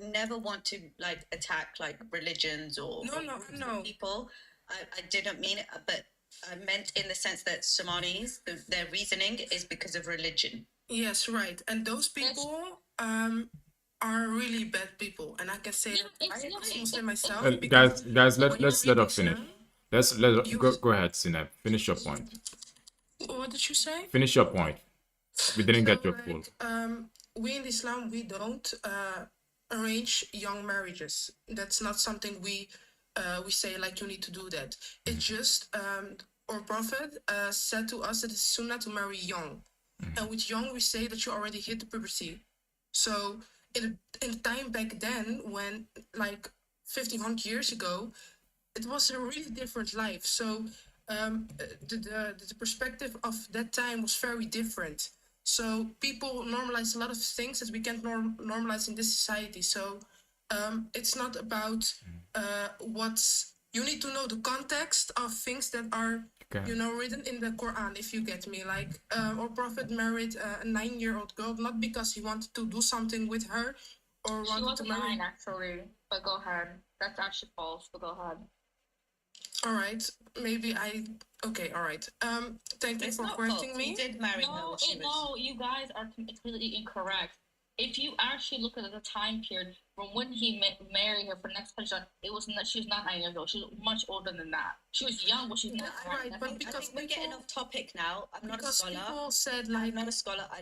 never want to like attack like religions or No. people. I didn't mean it, but I meant in the sense that Somalis, their reasoning is because of religion. Yes, right. And those people are really bad people. And I can say that I am Muslim myself. Guys, when let's you let her read finish. Islam, Go ahead, Sineb. Finish your point. What did you say? Finish your point. We didn't get your full. We in Islam, we don't arrange young marriages. That's not something we say like you need to do that. It's just our Prophet said to us that it's sunnah to marry young. And with young, we say that you already hit the puberty. So in time back then, when like 1500 years ago, it was a really different life. So the perspective of that time was very different. So people normalize a lot of things that we can't normalize in this society. So it's not about what's, you need to know the context of things that are written in the Quran, if you get me. Like our Prophet married a 9-year-old girl, not because he wanted to do something with her or she wanted to marry. 9 actually, but go ahead. That's actually false, but go ahead. All right, maybe okay, all right. Thank you for correcting me. You did marry her. No, you guys are completely incorrect. If you actually look at the time period from when he married her for next question, it was not. She was not 9 years old. She was much older than that. She was young, but she's not. Right, but because I think we're getting off topic now. I'm not a scholar. People said like, I'm not a scholar. I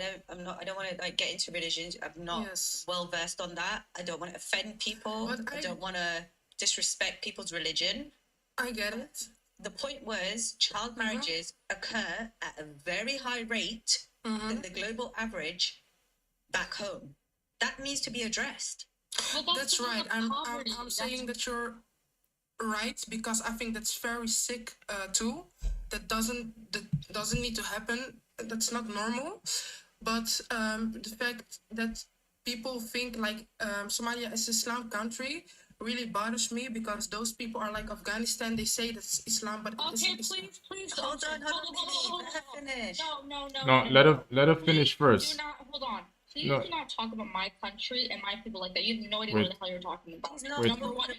don't want to like get into religions. I'm not well versed on that. I don't want to offend people. I don't want to disrespect people's religion. I get it. The point was child marriages occur at a very high rate than the global average back home. That needs to be addressed. Well, that's right. I'm saying that you're right, because I think that's very sick too. That doesn't need to happen. That's not normal. But the fact that people think like Somalia is an Islam country really bothers me, because those people are like Afghanistan. They say that's Islam, but okay, please hold on. Let her finish. No. Let her finish first. Do not, hold on. Please do not talk about my country and my people like that. You have no idea what the hell you're talking about. Number one,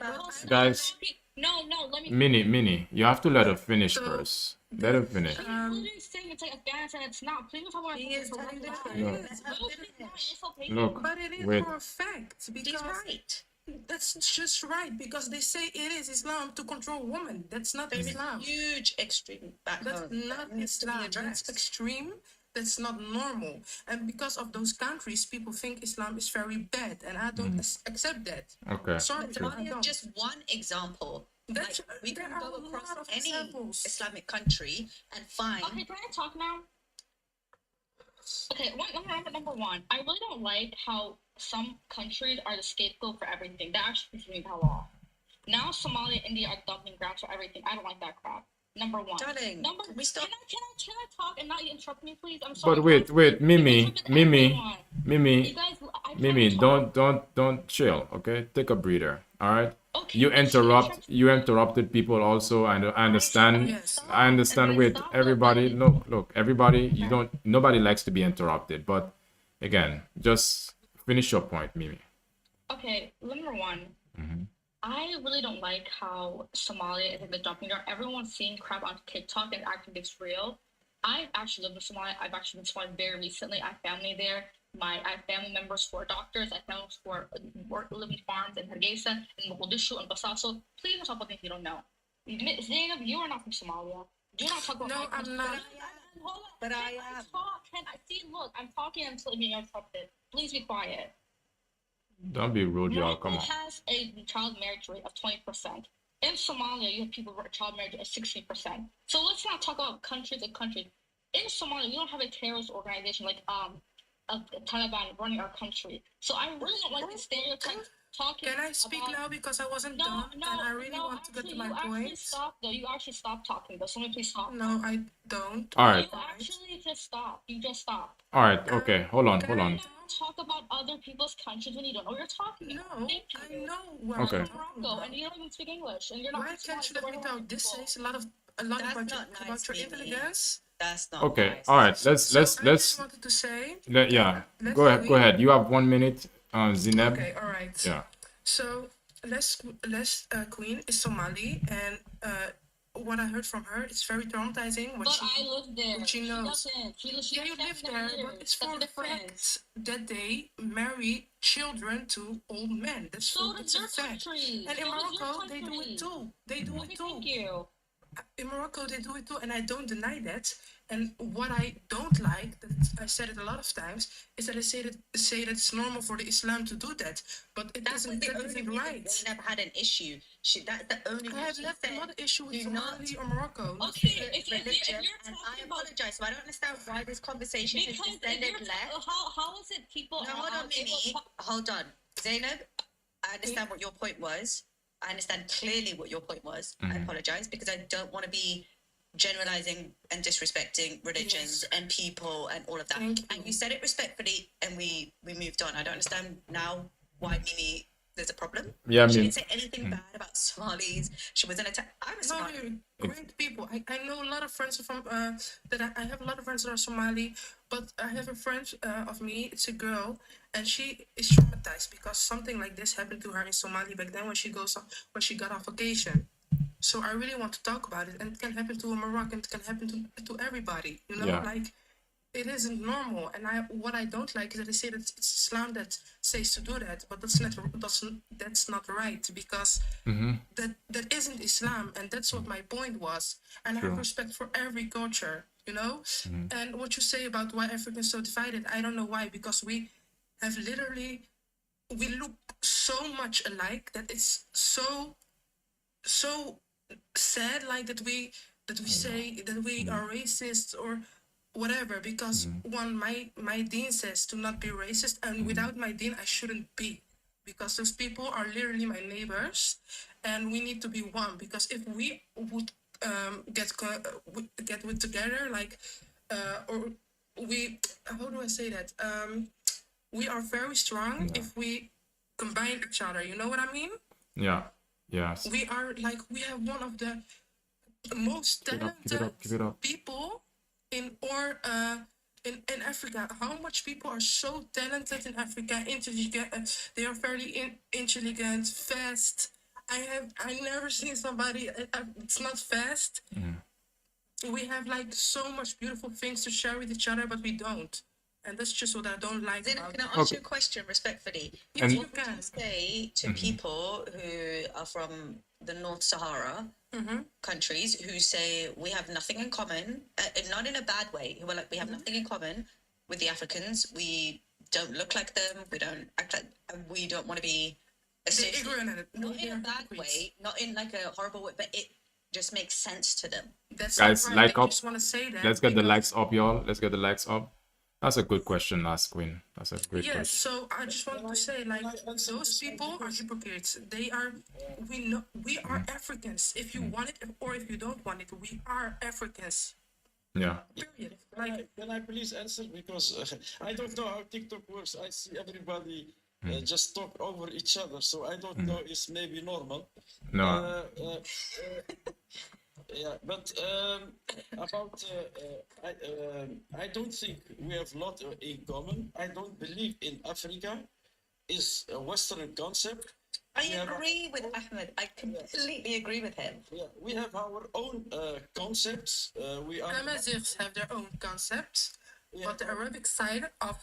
guys. No, let me. Minnie, you have to let her finish first. Let her finish. She's literally saying it's like Afghanistan. It's not. Please don't talk about it. Look, but it is for a fact. Because she's right. That's just right, because they say it is Islam to control women. That's not Islam. Huge extreme back That's home. not Islam. That's extreme. That's not normal. And because of those countries, people think Islam is very bad, and I don't accept that. Okay. Sorry, just one example. Like, we can go across any Islamic country and find. Okay, can I talk now? Okay, number one, I really don't like how some countries are the scapegoat for everything. That actually pisses me the hell off. Now Somalia and India are dumping grounds for everything. I don't like that crap. Number one. Darling, can I talk and not interrupt me, please? I'm sorry. But wait, Mimi, don't chill, okay? Take a breather, all right? Okay, you interrupted people also. I understand. Yes. I understand. Wait, everybody, look, everybody, nobody likes to be interrupted. But again, just finish your point, Mimi. Okay, number one. I really don't like how Somalia is in the dumping ground. Everyone's seeing crap on TikTok and acting it's real. I've actually lived in Somalia. I've actually been to Somalia very recently. I have family there. I have family members who are doctors. I have family who live in farms in Hargeisa, in Mogadishu, and Basaso. Please don't talk about things you don't know. Zainab, you are not from Somalia. Do not talk about No, I'm not. Hold on. But I am. Can I see? Look, I'm talking until you're interrupted. Please be quiet. Don't be rude, y'all. Come on. Has a child marriage rate of 20%. In Somalia, you have people with child marriage at 16%. So let's not talk about countries and countries. In Somalia, we don't have a terrorist organization like Taliban running our country. So I really don't like the stereotypes. Can I speak now, because I wasn't done and I really want to get to my point? You actually stop talking though. So please stop. No, I don't. All right. You actually just stop. You just stop. All right. Okay. Hold on. Talk about other people's countries when you don't know what you're talking about. No, I know where Okay. I'm talking about. And you don't even speak English. And you're not. Why can't you let me talk? This says a lot about your intelligence. That's not Okay. nice. All right. Let's. I just wanted to say. Yeah. Go ahead. You have 1 minute. Zineb. Okay, all right. Yeah. So Les Queen is Somali, and what I heard from her, it's very traumatizing. What But she I live there. what she She knows. doesn't. She Yeah, you lives live there there, 9 but years. it's That's for the a fact difference. that they marry children to old men. That's So for does it's a your fact. country. And in So does your Morocco, they do country. it too. They do Okay, it too. thank you. In Morocco, they do it too, and I don't deny that. And what I don't like, that I said it a lot of times, is that I say that it's normal for the Islam to do that, but it That isn't was the that only isn't reason right. Zainab had an issue. That's the only I reason have she left said, another issue with do not Somali or Morocco. Not Okay, if religion. you're And I talking about apologize. So I don't understand why this conversation has because if descended you're left. how is it people No, are hold on, able Mimi. to Hold on. Zainab, I understand what your point was. I understand clearly what your point was. I apologize because I don't want to be generalizing and disrespecting religions and people and all of that. Thank you. And you said it respectfully, and we moved on. I don't understand now why Mimi there's a problem. Yeah, I She mean, didn't say anything bad about Somalis. She was an attack. I'm a No, Somali. they're great people. I know a lot of friends from that I have a lot of friends that are Somali, but I have a friend of me. It's a girl, and she is traumatized because something like this happened to her in Somali back then when she got off vacation. So I really want to talk about it, and it can happen to a Moroccan. It can happen to everybody. You know, Yeah. like it isn't normal. And what I don't like is that they say that it's Islam that says to do that, but that's not right because that isn't Islam, and that's what my point was. And I have respect for every culture, you know. And what you say about why Africa is so divided, I don't know why, because we look so much alike that it's so sad, like that we say that we are racist or whatever, because my dean says to not be racist, and without my dean I shouldn't be, because those people are literally my neighbors, and we need to be one. Because if we would get with together, like or we how do I say that, we are very strong if we combine each other, you know what I mean? yeah. Yes. We are like, we have one of the most Keep talented it up. people in in Africa. How much people are so talented in Africa, intelligent, they are fairly intelligent, fast. I never seen somebody it's not fast. We have like so much beautiful things to share with each other, but we don't. And that's just what I don't like Zainab, about can I it. ask you a question respectfully? Yes, And- you What would can. you say to people who are from the North Sahara countries who say we have nothing in common, and not in a bad way, who are like, we have nothing in common with the Africans, we don't look like them, we don't act like, we don't want to be They're associated, ignorant at it. not They in a are bad hypocrites. way, not in like a horrible way, but it just makes sense to them. That's Guys, not right. like I up. just want to say that. Let's get the because- likes up, y'all. Let's get the likes up. That's a good question, last Queen. That's a great Yes, question. so I just wanted to say, like, those people are hypocrites. We are Africans. If you want it or if you don't want it, we are Africans. Yeah. Period. Like, Can I please answer? Because I don't know how TikTok works. I see everybody just talk over each other. So I don't know, it's maybe normal. No. Yeah, but about I don't think we have a lot in common. I don't believe in Africa is a Western concept. I We have- agree with Ahmed. I completely agree with him. Yeah, we have our own concepts. We are. Amazighs have their own concepts, Yeah. but the Arabic side of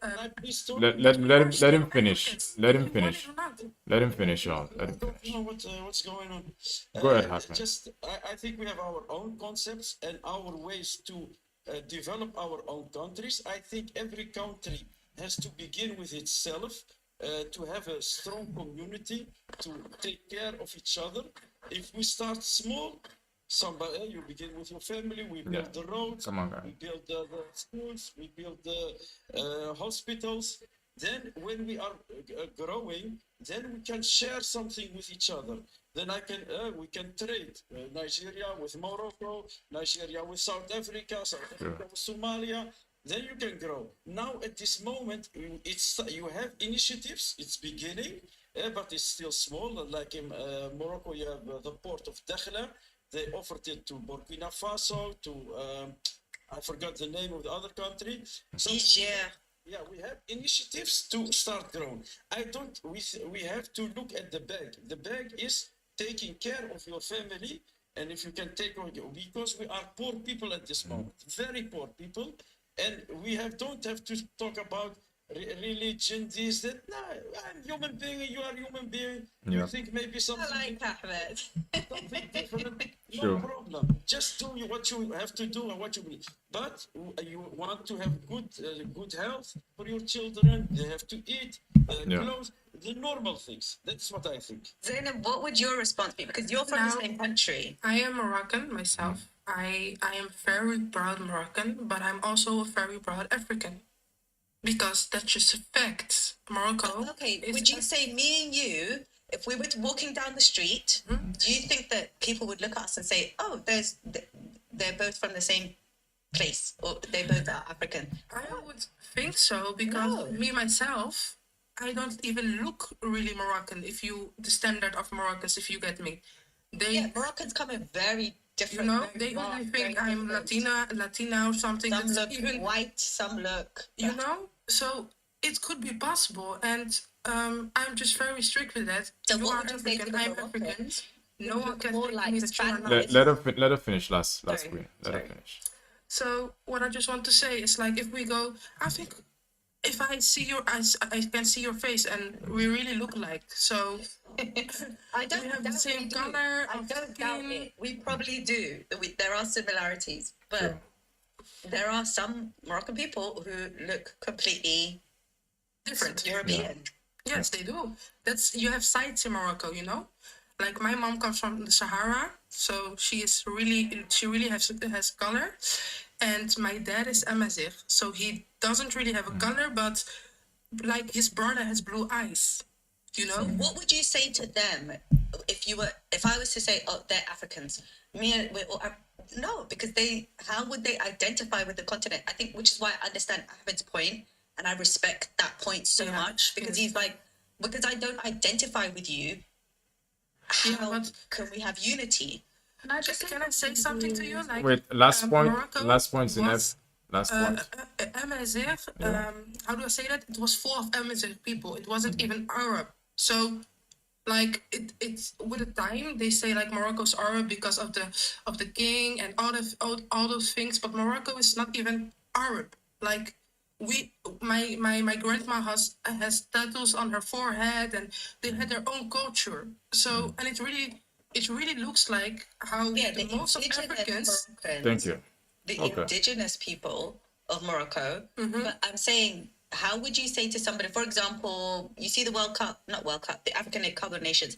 Can I please talk? Let him finish. Africans, Let if him you want it finish. or not. Let him finish, y'all. Let him I don't finish. know what's going on. Go ahead, Hassan. Just, I think we have our own concepts and our ways to develop our own countries. I think every country has to begin with itself, to have a strong community, to take care of each other. If we start small, you begin with your family, we build the roads, Come on, guys. we build the schools, we build the hospitals. Then when we are growing, then we can share something with each other. Then we can trade Nigeria with Morocco, Nigeria with South Africa, South Africa with Somalia. Then you can grow. Now at this moment, you have initiatives. It's beginning, but it's still small. Like in Morocco, you have the port of Dakhla. They offered it to Burkina Faso, to I forgot the name of the other country. So, Niger. Yeah, we have initiatives to start growing. I don't. We have to look at the bag. The bag is taking care of your family, and if you can take on your, because we are poor people at this moment, very poor people, and we don't have to talk about religion, this, that. No, I'm human being, you are human being. You Yeah. think maybe I something like Ahmed. something different, no Sure. problem. Just do what you have to do and what you need. But you want to have good health for your children. They have to eat, Yeah. clothes, the normal things. That's what I think. Zainab, what would your response be? Because you're from the Now- same country. I am Moroccan myself. I am very proud Moroccan, but I'm also a very proud African. Because that's just a fact. Morocco. Okay, is would you a- say me and you, if we were walking down the street, do you think that people would look at us and say, "Oh, they're both from the same place, or they both are African"? I would think so because No. me myself, I don't even look really Moroccan. If you the standard of Moroccans, if you get me, they Yeah, Moroccans come in very you different. know very they dark, only very think I'm different. Latina or something. Some that's look even white, some look. you know. So it could be possible, and I'm just very strict with that. So You what are would you say to African, the I'm Moroccans? African. You No one look can more make like me that you are Spanish. not. Let her finish last Sorry. queen. Let her Sorry. finish. So what I just want to say is like if we go, I think if I see your eyes, I can see your face, and we really look alike. So I don't we have the doubt same we do. color I of don't doubt skin. it. We probably do. There are similarities, but Sure. there are some Moroccan people who look completely different. European. Yes, they do. That's you have sites in Morocco, you know. Like my mom comes from the Sahara, so she really has color, and my dad is Amazigh, so he doesn't really have a color, but like his brother has blue eyes, you know. What would you say to them if I was to say, "Oh, they're Africans"? No, because how would they identify with the continent? I think, which is why I understand Ahmed's point, and I respect that point so Yeah, much, because yes. he's like, because I don't identify with you, how but- can we have unity? Can I say something to you? Like Wait, last point. Morocco Last point, was, Last point. Amazigh, Yeah. how do I say that? It was full of Amazigh people. It wasn't even Arab. So, like it's with the time they say like Morocco's Arab because of the king and all those things. But Morocco is not even Arab. Like my grandma has tattoos on her forehead, and they had their own culture. So and it really looks like how Yeah, the the most of Africans. Moroccans, Thank you. the Okay. indigenous people of Morocco. Mm-hmm. But I'm saying, how would you say to somebody, for example, you see the not World Cup, the African Cup of Nations,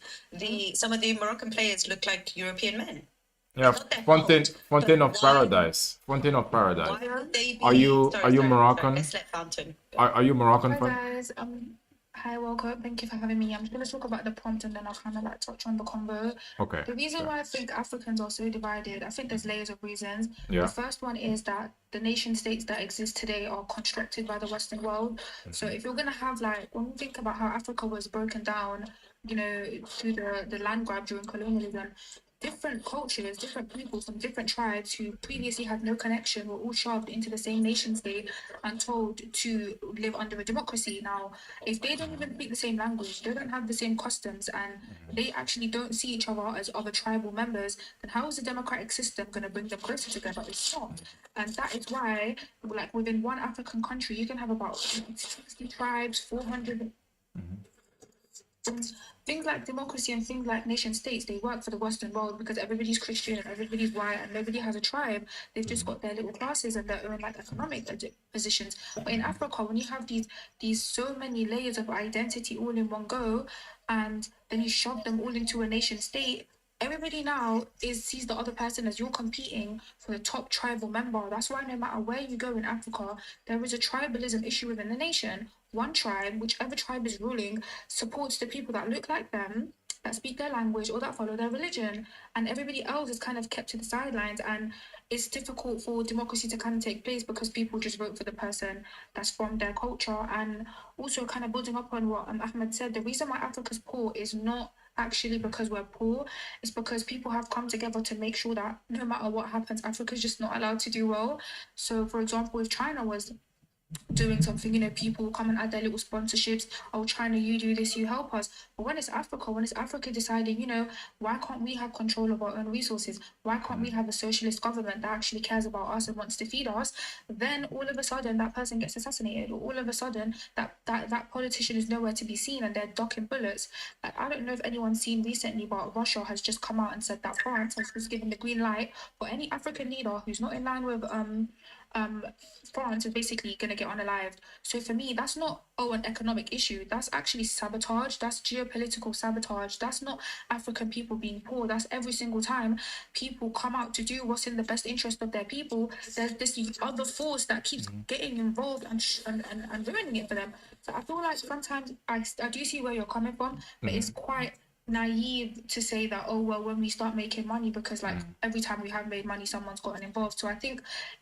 some of the Moroccan players look like European men. Yeah, Not their Fontaine fault, but of why- Paradise. Fontaine of Paradise. Why would they be? Are you Moroccan? Eslet Fountain. Are you Moroccan? Hi guys, hi, welcome. Thank you for having me. I'm just gonna talk about the prompt and then I'll kind of like touch on the convo. Okay. The reason sure. why I think Africans are so divided, I think there's layers of reasons. Yeah. The first one is that the nation states that exist today are constructed by the Western world. So if you're gonna have like, when we think about how Africa was broken down, you know, through the land grab during colonialism, different cultures, different people from different tribes who previously had no connection were all shoved into the same nation state and told to live under a democracy. Now, if they don't even speak the same language, they don't have the same customs, and they actually don't see each other as other tribal members, then how is the democratic system going to bring them closer together? It's not. And that is why, like, within one African country, you can have about 60 tribes, 400 things like democracy and things like nation states, they work for the Western world because everybody's Christian and everybody's white and nobody has a tribe. They've just got their little classes and their own like economic positions. But in Africa, when you have these so many layers of identity all in one go, and then you shove them all into a nation state, everybody now sees the other person as you're competing for the top tribal member. That's why no matter where you go in Africa, there is a tribalism issue within the nation. One tribe, whichever tribe is ruling, supports the people that look like them, that speak their language or that follow their religion, and everybody else is kind of kept to the sidelines. And it's difficult for democracy to kind of take place because people just vote for the person that's from their culture. And also kind of building up on what Ahmed said, the reason why Africa's poor is not actually because we're poor, it's because people have come together to make sure that no matter what happens, Africa's just not allowed to do well. So for example, if China was doing something, you know, people will come and add their little sponsorships. Oh, China, you do this, you help us. But when it's Africa deciding, you know, why can't we have control of our own resources? Why can't we have a socialist government that actually cares about us and wants to feed us? Then all of a sudden that person gets assassinated, or all of a sudden that politician is nowhere to be seen and they're ducking bullets. Like, I don't know if anyone's seen recently, but Russia has just come out and said that France has just given the green light for any African leader who's not in line with France is basically going to get unalived. So for me, that's not, oh, an economic issue. That's actually sabotage. That's geopolitical sabotage. That's not African people being poor. That's every single time people come out to do what's in the best interest of their people, there's this other force that keeps getting involved and ruining it for them. So I feel like sometimes I do see where you're coming from, but it's quite naive to say that, oh well, when we start making money, because like every time we have made money someone's gotten involved. So I think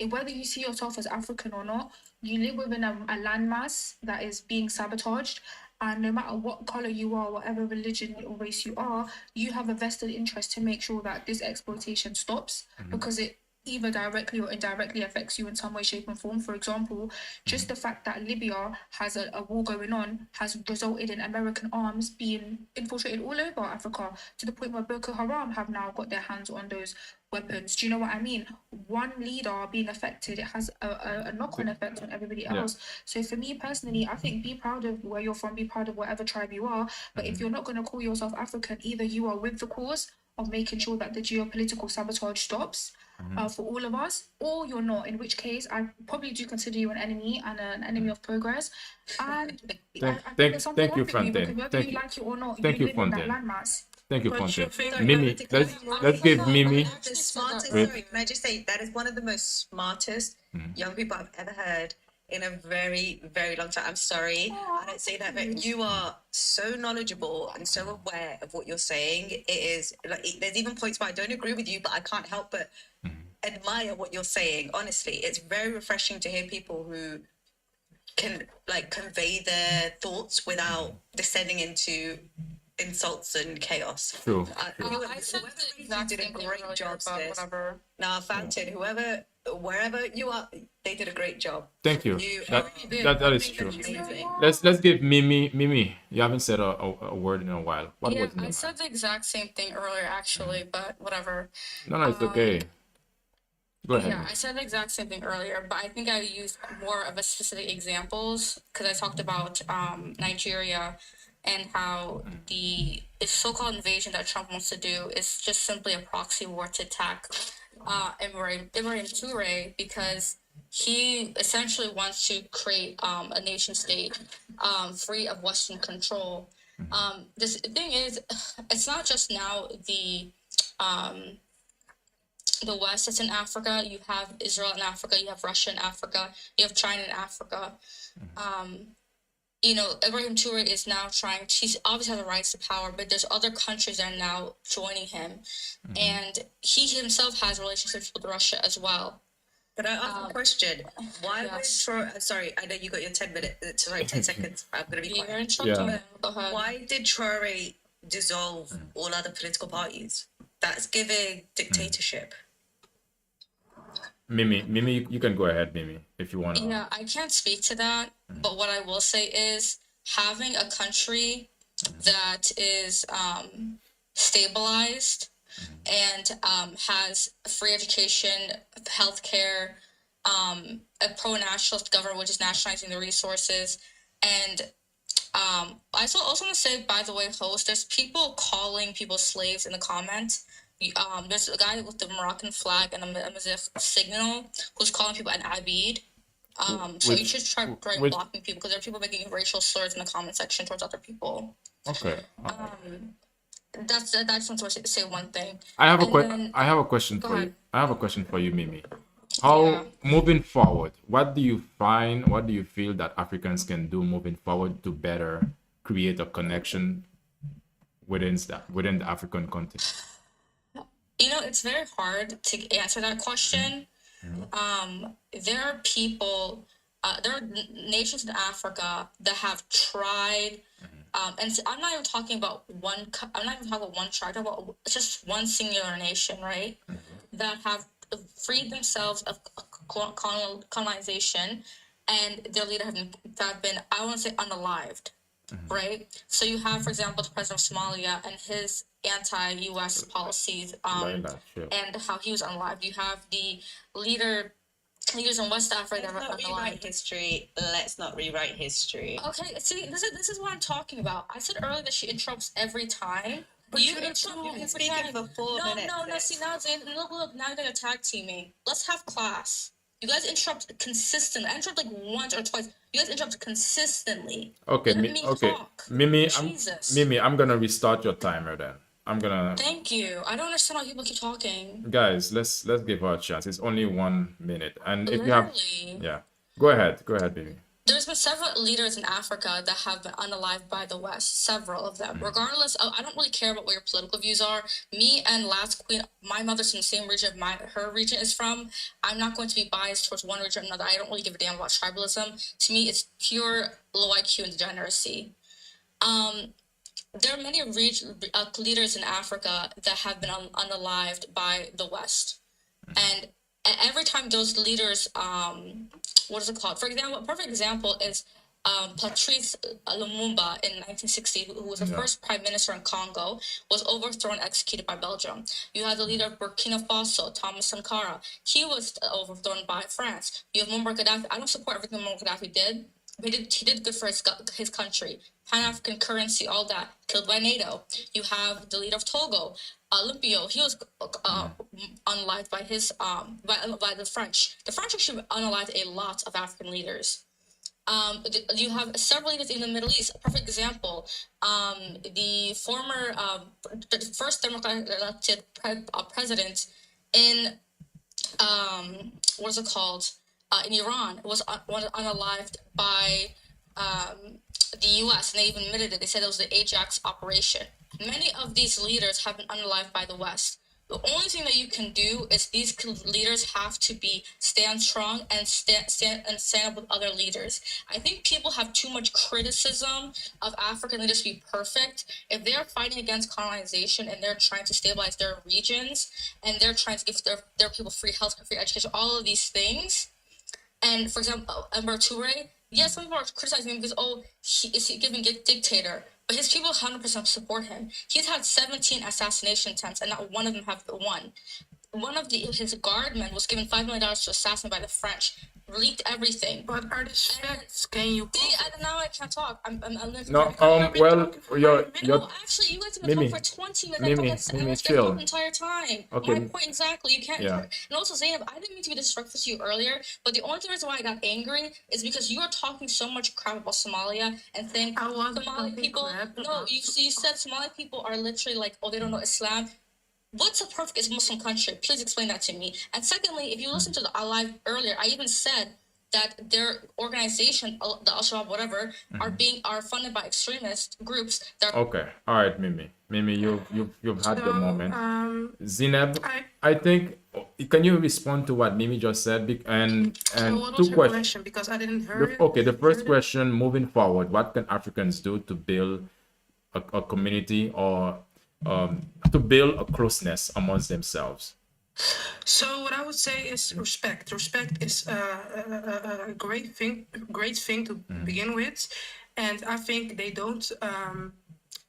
whether you see yourself as African or not, you live within a landmass that is being sabotaged, and no matter what color you are, whatever religion or race you are, you have a vested interest to make sure that this exploitation stops, because it either directly or indirectly affects you in some way, shape, and form. For example, just the fact that Libya has a war going on has resulted in American arms being infiltrated all over Africa, to the point where Boko Haram have now got their hands on those weapons. Do you know what I mean? One leader being affected, it has a knock-on effect on everybody else. So for me personally, I think be proud of where you're from, be proud of whatever tribe you are. But if you're not going to call yourself African, either you are with the cause of making sure that the geopolitical sabotage stops, for all of us, or you're not, in which case I probably do consider you an enemy and an enemy of progress. And I think there's something thank you, wrong with you, Fontaine. because whether Thank you you. like it or not, Thank you you, live in that Fontaine. landmass. Thank you, But Fontaine. you think- Mimi, let's give Mimi. The smartest. Wait. Sorry, can I just say that is one of the most smartest young people I've ever heard in a very, very long time. I'm sorry, I don't say that, but you are so knowledgeable and so aware of what you're saying. It is like there's even points where I don't agree with you, but I can't help but admire what you're saying. Honestly, it's very refreshing to hear people who can like convey their thoughts without descending into insults and chaos. True. I said Whoever the you exact did a same thing great earlier, job, but sis. whatever. Now, Fountain, wherever you are, they did a great job. Thank you. You That is true. amazing. Let's give Mimi. Mimi, you haven't said a word in a while. What Yeah, was in I your said mind? the exact same thing earlier, actually, but whatever. No, it's okay. Go ahead. Yeah, I said the exact same thing earlier, but I think I used more of a specific examples because I talked about Nigeria and how the so-called invasion that Trump wants to do is just simply a proxy war to attack Ibrahim Toure, because he essentially wants to create a nation state free of Western control. This thing is, it's not just now the West that's in Africa. You have Israel in Africa, you have Russia in Africa, you have China in Africa. You know, Ibrahim Toure is now he's obviously has the rights to power, but there's other countries that are now joining him. And he himself has relationships with Russia as well. Could I ask a question? Why yes. was Troy? Sorry, I know you got your 10 minutes. Sorry, 10 seconds. I'm gonna be You're quiet. interrupting Yeah. him. Go ahead. Why did Traore dissolve all other political parties? That's giving dictatorship. Mimi, you can go ahead, Mimi, if you want. Yeah, I can't speak to that, but what I will say is having a country that is stabilized and has free education, healthcare, a pro-nationalist government which is nationalizing the resources, and I also want to say, by the way, host, there's people calling people slaves in the comments. There's a guy with the Moroccan flag and a Mazif signal who's calling people an Abid. So you should try blocking people, because there are people making racial slurs in the comment section towards other people. Okay. I just want to say one thing. I have a then- I have a question Go for you. ahead. I have a question for you, Mimi. How Yeah. moving forward? What do you find? What do you feel that Africans can do moving forward to better create a connection within the African continent? You know, it's very hard to answer that question. There are people, there are nations in Africa that have tried, and I'm not even talking about I'm not even talking about one tribe. I'm talking about just one singular nation, right? That have freed themselves of colonization and their leader have been, I want to say, unalived, right? So you have, for example, the president of Somalia and his anti-U.S. policies, Laila, chill. and how he was unalived. You have the leaders in West Africa that Let's were not rewrite unalived. history. Let's not rewrite history. Okay, see, this is what I'm talking about. I said earlier that she interrupts every time. But You you interrupt too. me every Speaking time. for 4 No, minutes. no, see, now, Zane, look, now you're tag teaming. Let's have class. You guys interrupt consistently. I interrupt like once or twice. You guys interrupt consistently. Okay, Let me okay. talk. Mimi, Mimi, I'm gonna restart your timer then. I'm gonna Thank you. I don't understand why people keep talking. guys, let's give her a chance. It's only 1 minute. And if you have Literally. yeah. Go ahead, Mimi. There's been several leaders in Africa that have been unalived by the West, several of them. Regardless of, I don't really care about what your political views are. Me and Last Queen, my mother's from the same region her region is from. I'm not going to be biased towards one region or another. I don't really give a damn about tribalism. To me, it's pure low IQ and degeneracy. There are many leaders in Africa that have been unalived by the West. And every time those leaders, what is it called? For example, a perfect example is Patrice Lumumba in 1960, who was the first prime minister in Congo, was overthrown, executed by Belgium. You have the leader of Burkina Faso, Thomas Sankara. He was overthrown by France. You have Muammar Gaddafi. I don't support everything Muammar Gaddafi did. He did good for his country. Pan-African currency, all that, killed by NATO. You have the leader of Togo, Olympio. He was unalived by by the French. The French actually unalived a lot of African leaders. You have several leaders in the Middle East. A perfect example, the first Democratic elected president in what is it called? In Iran was unalived by the U.S. and they even admitted it. They said it was the Ajax operation. Many of these leaders have been unalived by the West. The only thing that you can do is these leaders have to stand strong and stand up with other leaders. I think people have too much criticism of African leaders to be perfect. If they're fighting against colonization and they're trying to stabilize their regions and they're trying to give their people free healthcare, free education, all of these things. And for example, Ember Toure, yes, some people are criticizing him because is he giving dictator? But his people 100% support him. He's had 17 assassination attempts, and not one of them have won. One of his guardmen was given $5 million to assassinate by the French. Leaked everything. But are these facts? Can you See, prove it? now I can't talk. I'm No, well, No, you're actually, you guys have been Mimi, talking for 20 minutes. I was chill. the entire time. Okay. My point exactly. You can't. Yeah. And also, Zainab, I didn't mean to be disrespectful to you earlier, but the only reason why I got angry is because you were talking so much crap about Somalia and saying I wasn't Somali talking people. crap No, about you said Somali people are literally like, oh, they don't know Islam. What's a perfect Muslim country? Please explain that to me. And secondly, if you listen to the live earlier, I even said that their organization, the Al-Shabaab, whatever, are funded by extremist groups that are okay. All right, Mimi. Mimi, you've had the moment. Zineb, I- I think can you respond to what Mimi just said? And So what was two your questions. question? Because I didn't hear it. Okay, the first Heard it. question, moving forward, what can Africans do to build a community or to build a closeness amongst themselves? So what I would say is respect. Respect is a great thing to begin with, and I think they don't.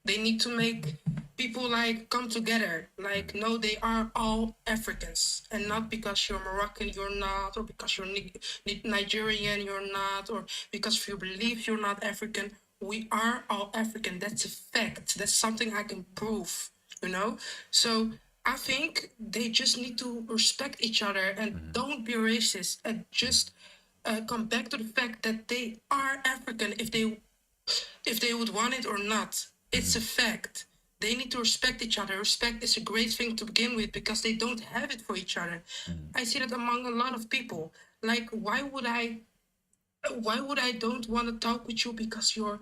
They need to make people like come together. Like, no, they are all Africans, and not because you're Moroccan, you're not, or because you're Nigerian, you're not, or because of your belief, you're not African. We are all African. That's a fact. That's something I can prove. You know, so. I think they just need to respect each other and don't be racist and just come back to the fact that they are African if they would want it or not. It's a fact. They need to respect each other. Respect is a great thing to begin with because they don't have it for each other. I see that among a lot of people. Like, why would I don't want to talk with you because you're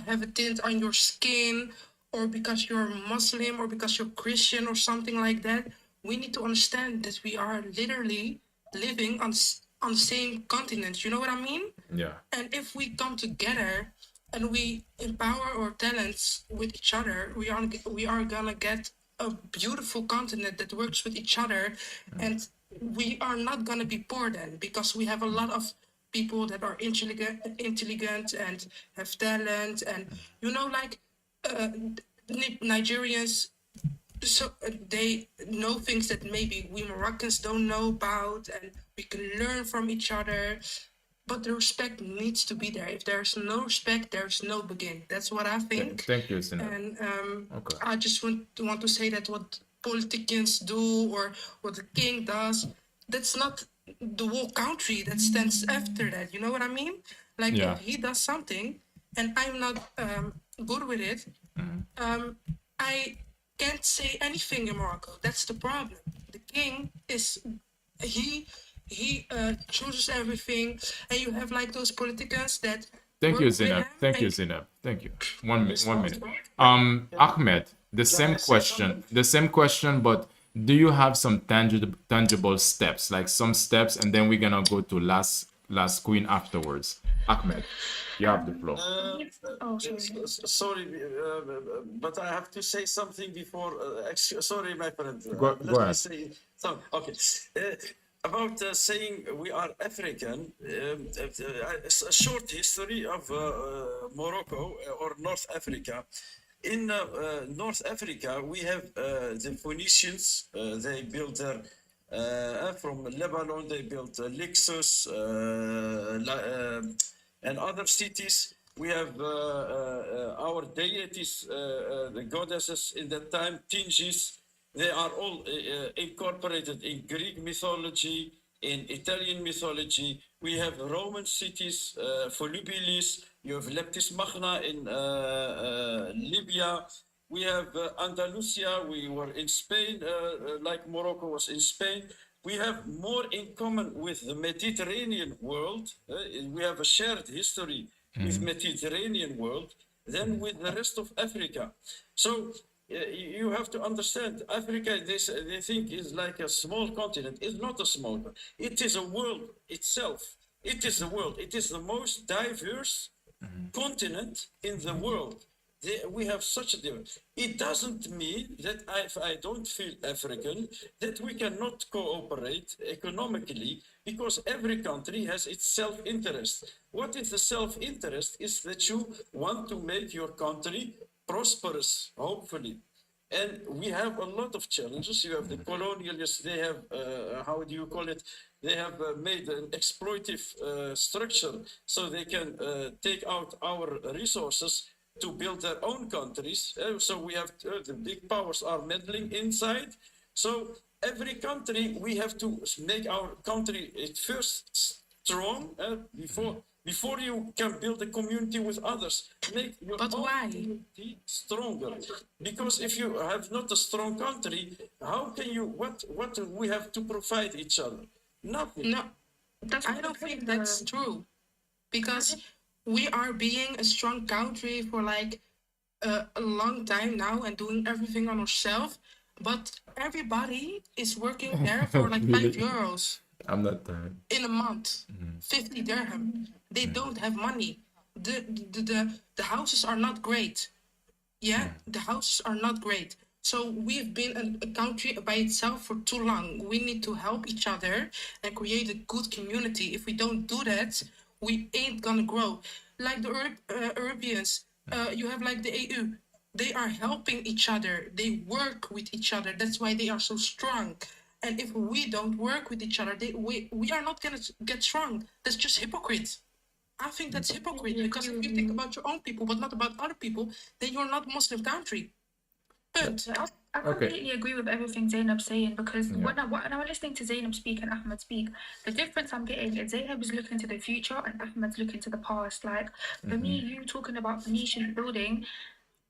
have a tint on your skin, or because you're Muslim, or because you're Christian, or something like that. We need to understand that we are literally living on the same continent. You know what I mean? Yeah. And if we come together and we empower our talents with each other, we are gonna get a beautiful continent that works with each other. And we are not gonna be poor then, because we have a lot of people that are intelligent and have talent, and like Nigerians. So they know things that maybe we Moroccans don't know about, and we can learn from each other. But the respect needs to be there. If there's no respect, there's no begin. That's what I think. Thank you, Sinat. And Okay. I just want to say that what politicians do or what the king does, that's not the whole country that stands after that. You know what I mean? Like Yeah. if he does something and I'm not good with it, I can't say anything in Morocco. That's the problem. The king is he chooses everything, and you have like those politicians that. Thank you, work with Zainab. him Thank you, and- Zainab. Thank you. 1 minute. 1 minute. Can Ahmed, the same I say question. something? The same question, but do you have some tangible steps, like some steps, and then we're gonna go to last queen afterwards. Ahmed, you have the floor. Oh, sorry. Sorry, but I have to say something before. Sorry, my friend. Go Let me ahead. say something. Okay. About saying we are African, a short history of Morocco or North Africa. In North Africa, we have the Phoenicians. They built their from Lebanon. They built Lixus and other cities. We have our deities, the goddesses in that time, Tingis. They are all incorporated in Greek mythology, in Italian mythology. We have Roman cities, Volubilis. You have Leptis Magna in Libya. We have Andalusia. We were in Spain, like Morocco was in Spain. We have more in common with the Mediterranean world. We have a shared history with Mediterranean world than with the rest of Africa. So you have to understand, Africa, they think is like a small continent. It's not a small one. It is a world itself. It is the world. It is the most diverse continent in the world. We have such a difference. It doesn't mean that if I don't feel African, that we cannot cooperate economically, because every country has its self-interest. What is the self-interest? Is that you want to make your country prosperous, hopefully. And we have a lot of challenges. You have the colonialists, they have, how do you call it? They have made an exploitive structure so they can take out our resources to build their own countries. So we have the big powers are meddling inside. So every country, we have to make our country at first strong before you can build a community with others. Make your But own why? community stronger. Because if you have not a strong country, how can you? What do we have to provide each other? Nothing. No, I don't think that's true, because we are being a strong country for like a long time now and doing everything on ourselves. But everybody is working there for like Really? €5 I'm not tired. in a month, 50 dirham. They don't have money. The houses are not great. Yeah, the houses are not great. So we've been a country by itself for too long. We need to help each other and create a good community. If we don't do that, we ain't gonna grow. Like the Europeans, you have like the EU. They are helping each other. They work with each other. That's why they are so strong. And if we don't work with each other, we are not gonna get strong. That's just hypocrite. I think that's hypocrite, because if you think about your own people but not about other people, then you're not Muslim country. But I Okay. completely agree with everything Zainab's saying, because Yeah. when I'm listening to Zainab speak and Ahmed speak, the difference I'm getting is Zainab is looking to the future and Ahmed's looking to the past. Like for me, you talking about Phoenician building,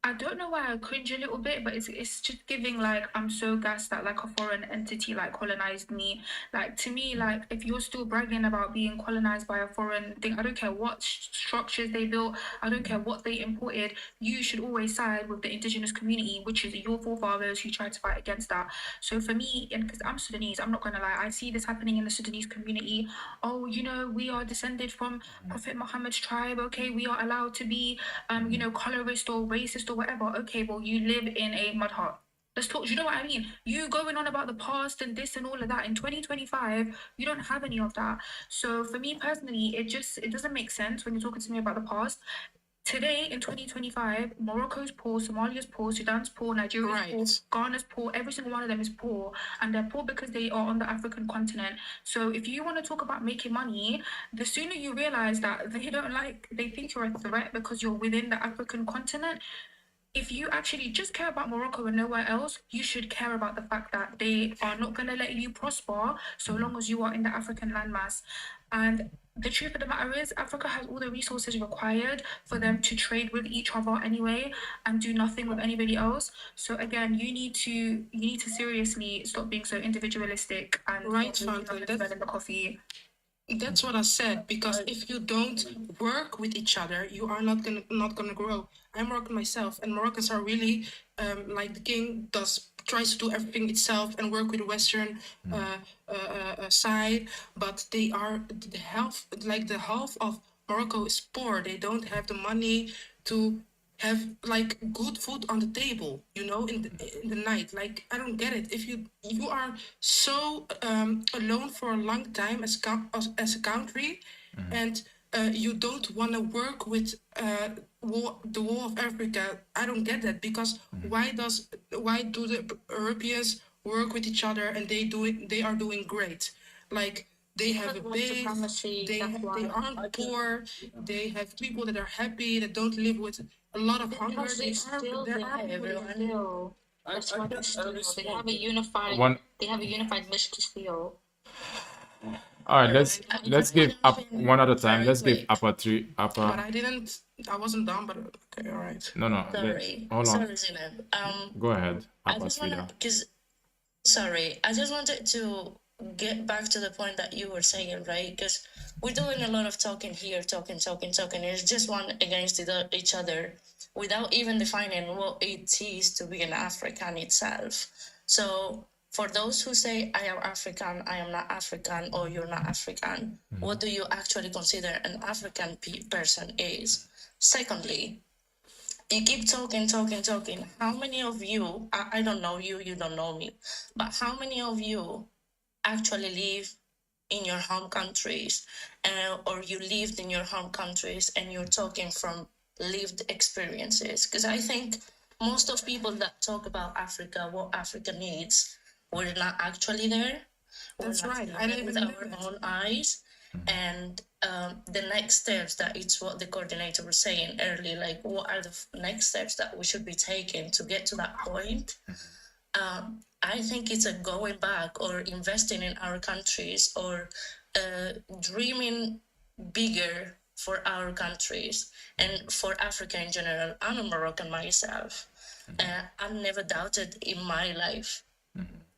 I don't know why I cringe a little bit, but it's just giving like I'm so gassed that like a foreign entity like colonized me. Like to me, like if you're still bragging about being colonized by a foreign thing, I don't care what structures they built, I don't care what they imported. You should always side with the indigenous community, which is your forefathers who tried to fight against that. So for me, and because I'm Sudanese, I'm not gonna lie, I see this happening in the Sudanese community. Oh, we are descended from Prophet Muhammad's tribe. Okay, we are allowed to be, colorist or racist or whatever. Okay, well, you live in a mud hut. Let's talk. You know what I mean? You going on about the past and this and all of that in 2025, you don't have any of that. So for me personally, it doesn't make sense when you're talking to me about the past. Today in 2025, Morocco's poor, Somalia's poor, Sudan's poor, Nigeria's Right. poor, Ghana's poor. Every single one of them is poor, and they're poor because they are on the African continent. So if you want to talk about making money, the sooner you realize that they think you're a threat because you're within the African continent, if you actually just care about Morocco and nowhere else, you should care about the fact that they are not going to let you prosper so long as you are in the African landmass. And the truth of the matter is, Africa has all the resources required for them to trade with each other anyway and do nothing with anybody else. So again, you need to seriously stop being so individualistic and Right, stop looking Fanta, at the bread and the coffee. that's what I said. Because if you don't work with each other, you are not gonna grow. I'm Moroccan myself, and Moroccans are really like the king tries to do everything itself and work with the Western side, but the half of Morocco is poor. They don't have the money to have like good food on the table, in the night. Like, I don't get it. If you are so alone for a long time as a country, and you don't want to work with the Wall of Africa, I don't get that. Because why do the Europeans work with each other and they are doing great? Like, they have a White base, supremacy, they that's why. aren't poor, they have people that are happy, that don't live with a lot of hunger. Because they still There they are have people that are still. I That's why can they still. They respond. have a unified. One. They have a unified mission to steal. All right, let's give up one at a time. Very Let's give quick. upper three But upper. I wasn't done, but okay, all right. No, no. Sorry. Hold on. Sorry, Zainab. Go ahead. I Upper just want to, Sfida. because, sorry, I just wanted to get back to the point that you were saying, right? Because we're doing a lot of talking here, talking. It's just one against each other without even defining what it is to be an African itself. So, for those who say, I am African, I am not African, or you're not African, what do you actually consider an African person is? Secondly, you keep talking. How many of you, I don't know you, you don't know me, but how many of you actually live in your home countries, or you lived in your home countries and you're talking from lived experiences? Because I think most of people that talk about Africa, what Africa needs, we're not actually there. That's We're not right. seeing I it didn't with even know our that. own eyes. And the next steps, that it's what the coordinator was saying earlier, like what are the next steps that we should be taking to get to that point? I think it's a going back or investing in our countries, or dreaming bigger for our countries and for Africa in general. I'm a Moroccan myself. I've never doubted in my life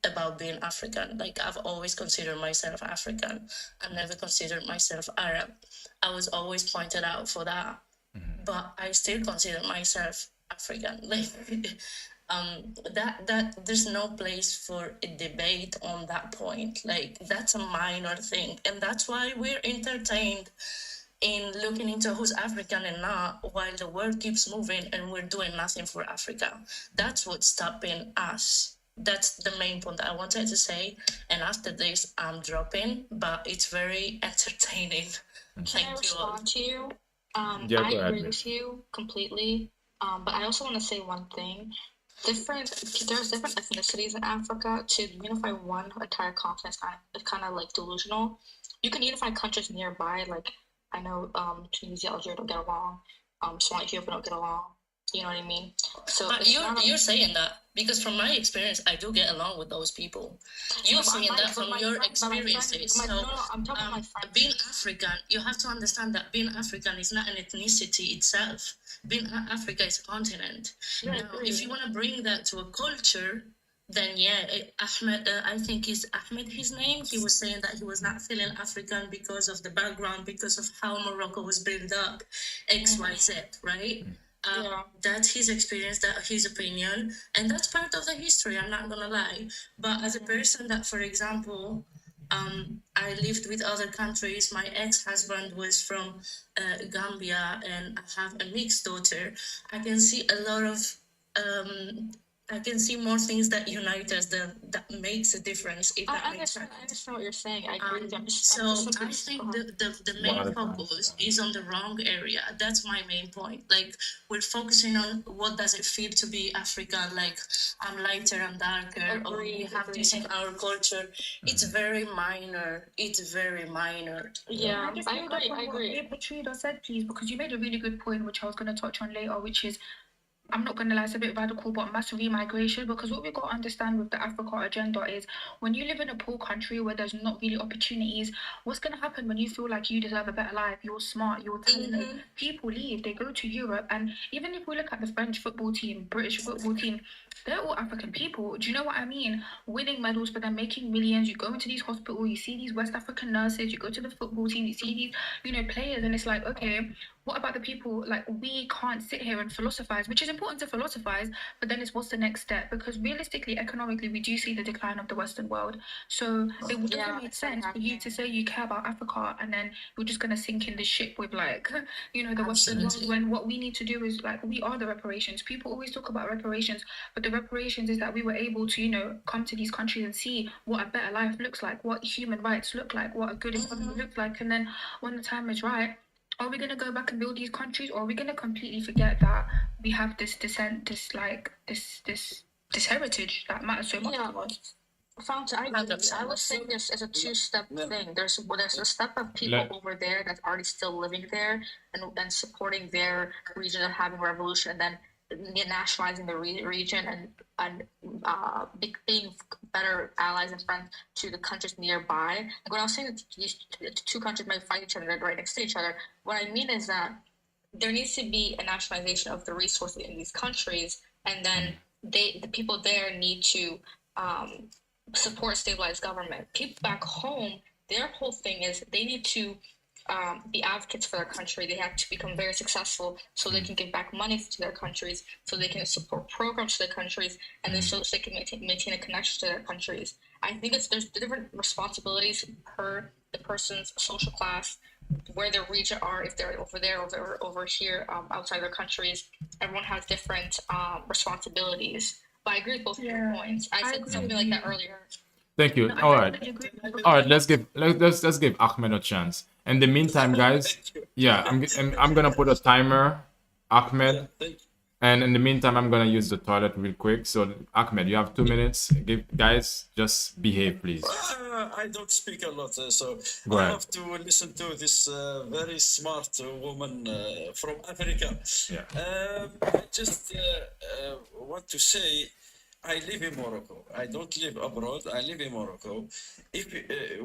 about being African. Like, I've always considered myself African. I've never considered myself Arab. I was always pointed out for that. But I still consider myself African. Like, that there's no place for a debate on that point. Like, that's a minor thing. And that's why we're entertained in looking into who's African and not, while the world keeps moving and we're doing nothing for Africa. That's what's stopping us. That's the main point that I wanted to say. And after this, I'm dropping, but it's very entertaining. Can I Thank you all. respond to you? Yeah, I go ahead, agree miss. with you completely. But I also want to say one thing. There's different ethnicities in Africa. To unify one entire continent is kind of like delusional. You can unify countries nearby, like I know Tunisia, Algeria don't get along. Somalia, Ethiopia don't get along. You know what I mean? So But it's not you're saying that because from my experience, I do get along with those people. You're saying that from your experiences. So, I'm talking about my friends. being African, you have to understand that being African is not an ethnicity itself. Being Africa is a continent. Yeah, I Now, agree. if you want to bring that to a culture, then yeah, Ahmed, I think is Ahmed his name. He was saying that he was not feeling African because of the background, because of how Morocco was built up, X, Y, Z, right? Yeah. That's his experience, that his opinion, and that's part of the history. I'm not gonna lie, but as a person that, for example, I lived with other countries. My ex-husband was from Gambia, and I have a mixed daughter. I can see a lot of I can see more things that unite us than that makes a difference. If that I makes understand. sense. I understand what you're saying. I agree with you. So I'm just I think the One main at a time. focus is on the wrong area. That's my main point. Like we're focusing on what does it feel to be African. Like I'm lighter, I'm darker, or we Agreed, have this in our culture. It's very minor. It's very minor. Yeah, Can I just I build up agree. on I what agree. Petrida said, please? Because you made a really good point, which I was going to touch on later, which is I'm not going to lie, it's a bit radical, but mass remigration. Because what we've got to understand with the Africa agenda is when you live in a poor country where there's not really opportunities, what's going to happen when you feel like you deserve a better life? You're smart, you're talented. People leave, they go to Europe. And even if we look at the French football team, British football team, they're all African people. Do you know what I mean? Winning medals for them, making millions. You go into these hospitals, you see these West African nurses, you go to the football team, you see these, players, and it's like, okay, what about the people? Like, we can't sit here and philosophize, which is important to philosophize, but then it's what's the next step? Because realistically, economically, we do see the decline of the Western world. So it doesn't Yeah, make it's not sense for you to say you care about Africa and then you're just going to sink in the ship with, like, the Western world, when what we need to do is, like, we are the reparations. People always talk about reparations, but the reparations is that we were able to, come to these countries and see what a better life looks like, what human rights look like, what a good economy looks like. And then when the time is right, are we gonna go back and build these countries, or are we gonna completely forget that we have this descent, this heritage that matters so much Yeah. to us? Fountain, I agree. I would say this is a two-step thing. There's a step of people Let- over there that's already still living there and supporting their region and having a revolution, and then nationalizing the region being better allies and friends to the countries nearby. Like when I was saying that these two countries might fight each other, they're right next to each other, what I mean is that there needs to be a nationalization of the resources in these countries, and then the people there need to support stabilized government. People back home, their whole thing is they need to be advocates for their country. They have to become very successful so they can give back money to their countries, so they can support programs to their countries, and then so they can maintain a connection to their countries. I think there's different responsibilities per the person's social class, where their region are, if they're over there or over here outside their countries. Everyone has different responsibilities. But I agree with both of your points. I said something like that earlier. Thank you. All right. All right, let's give Ahmed a chance. In the meantime, guys, yeah, I'm gonna put a timer, Ahmed, Thank you. and in the meantime, I'm gonna use the toilet real quick. So Ahmed, you have 2 minutes. Give guys, just behave, please. I don't speak a lot, so Go I ahead. have to listen to this very smart woman from Africa. Yeah. I just want to say, I live in Morocco. I don't live abroad. I live in Morocco. If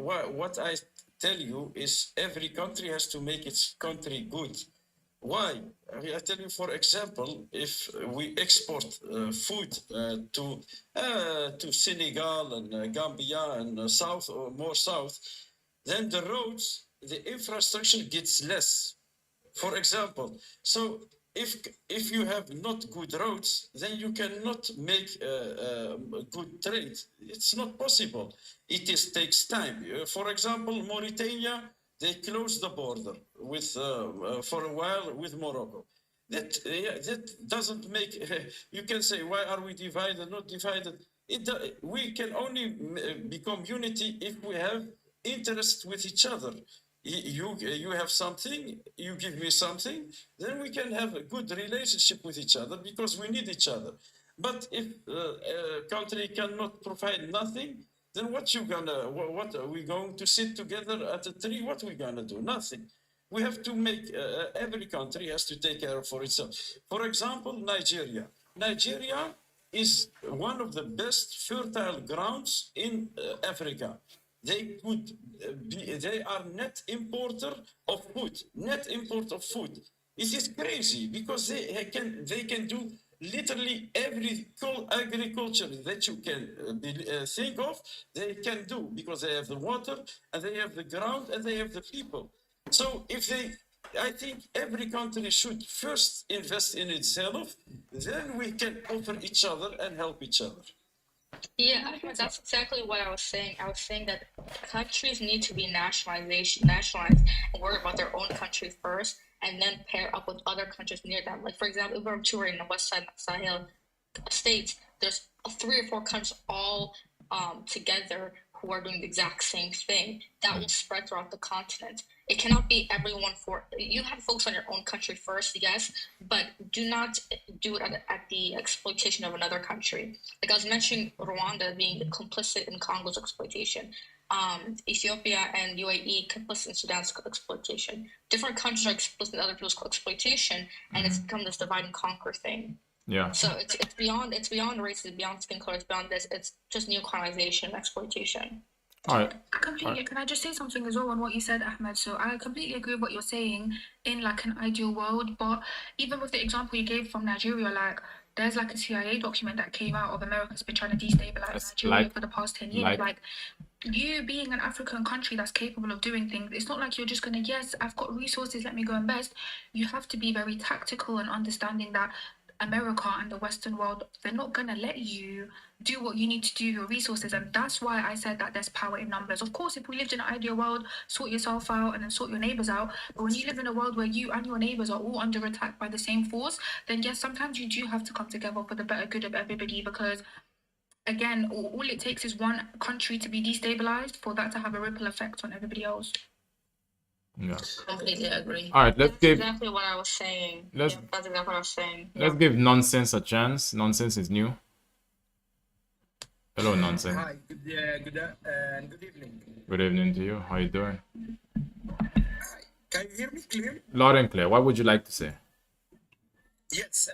what I tell you is, every country has to make its country good. Why? I tell you, for example, if we export food to Senegal and Gambia and south or more south, then the roads, the infrastructure gets less. For example, so if you have not good roads, then you cannot make good trade. It's not possible. Takes time. For example, Mauritania, they closed the border with for a while with Morocco. That doesn't make. You can say, why are we divided? Not divided. We can only become unity if we have interest with each other. You have something, you give me something, then we can have a good relationship with each other, because we need each other. But if a country cannot provide nothing, then what are we going to sit together at a tree? What are we gonna do? Nothing. We have to make every country has to take care for itself. For example, Nigeria is one of the best fertile grounds in Africa. They are net importer of food. Net import of food. It is crazy, because they can do literally every agriculture that you can think of. They can do, because they have the water and they have the ground and they have the people. So I think every country should first invest in itself. Then we can offer each other and help each other. Yeah, that's exactly what I was saying. I was saying that countries need to be nationalized and worry about their own country first, and then pair up with other countries near them. Like, for example, if we're touring the West Side Sahel states, there's 3 or 4 countries all together who are doing the exact same thing, that will spread throughout the continent. It cannot be everyone for you have to focus on your own country first, yes, but do not do it at the exploitation of another country. Like I was mentioning Rwanda being complicit in Congo's exploitation. Ethiopia and UAE complicit in Sudan's exploitation. Different countries are explicit in other people's exploitation, and it's become this divide and conquer thing. Yeah. So it's beyond race, it's beyond skin color, it's beyond this. It's just neocolonization and exploitation. All right. Can I just say something as well on what you said, Ahmed? So I completely agree with what you're saying in like an ideal world, but even with the example you gave from Nigeria, like there's like a CIA document that came out of America's been trying to destabilize Nigeria for the past 10 years. Like you being an African country that's capable of doing things, it's not like you're just gonna, yes, I've got resources, let me go invest. You have to be very tactical and understanding that America and the Western world, they're not gonna let you do what you need to do with your resources, and that's why I said that there's power in numbers. Of course, if we lived in an ideal world, sort yourself out and then sort your neighbors out. But when you live in a world where you and your neighbors are all under attack by the same force, then yes, sometimes you do have to come together for the better good of everybody, because again, all it takes is one country to be destabilized for that to have a ripple effect on everybody else. Yeah. Completely agree. All right. Let's That's give exactly what I was saying. Let's- Yeah, that's exactly what I was saying. let's give Nonsense a chance. Nonsense is new. Hello, Nonsense. Hi, good evening. Good evening to you. How you doing? Can you hear me clearly? Loud and clear. What would you like to say? Yes,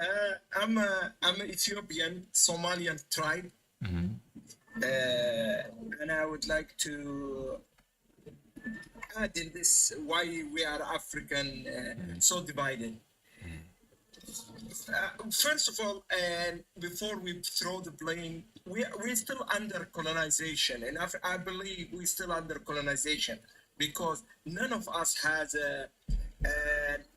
I'm an Ethiopian Somalian tribe, and I would like to add in this why we are African so divided. First of all, and before we throw the blame, we're still under colonization, and I believe we're still under colonization because none of us has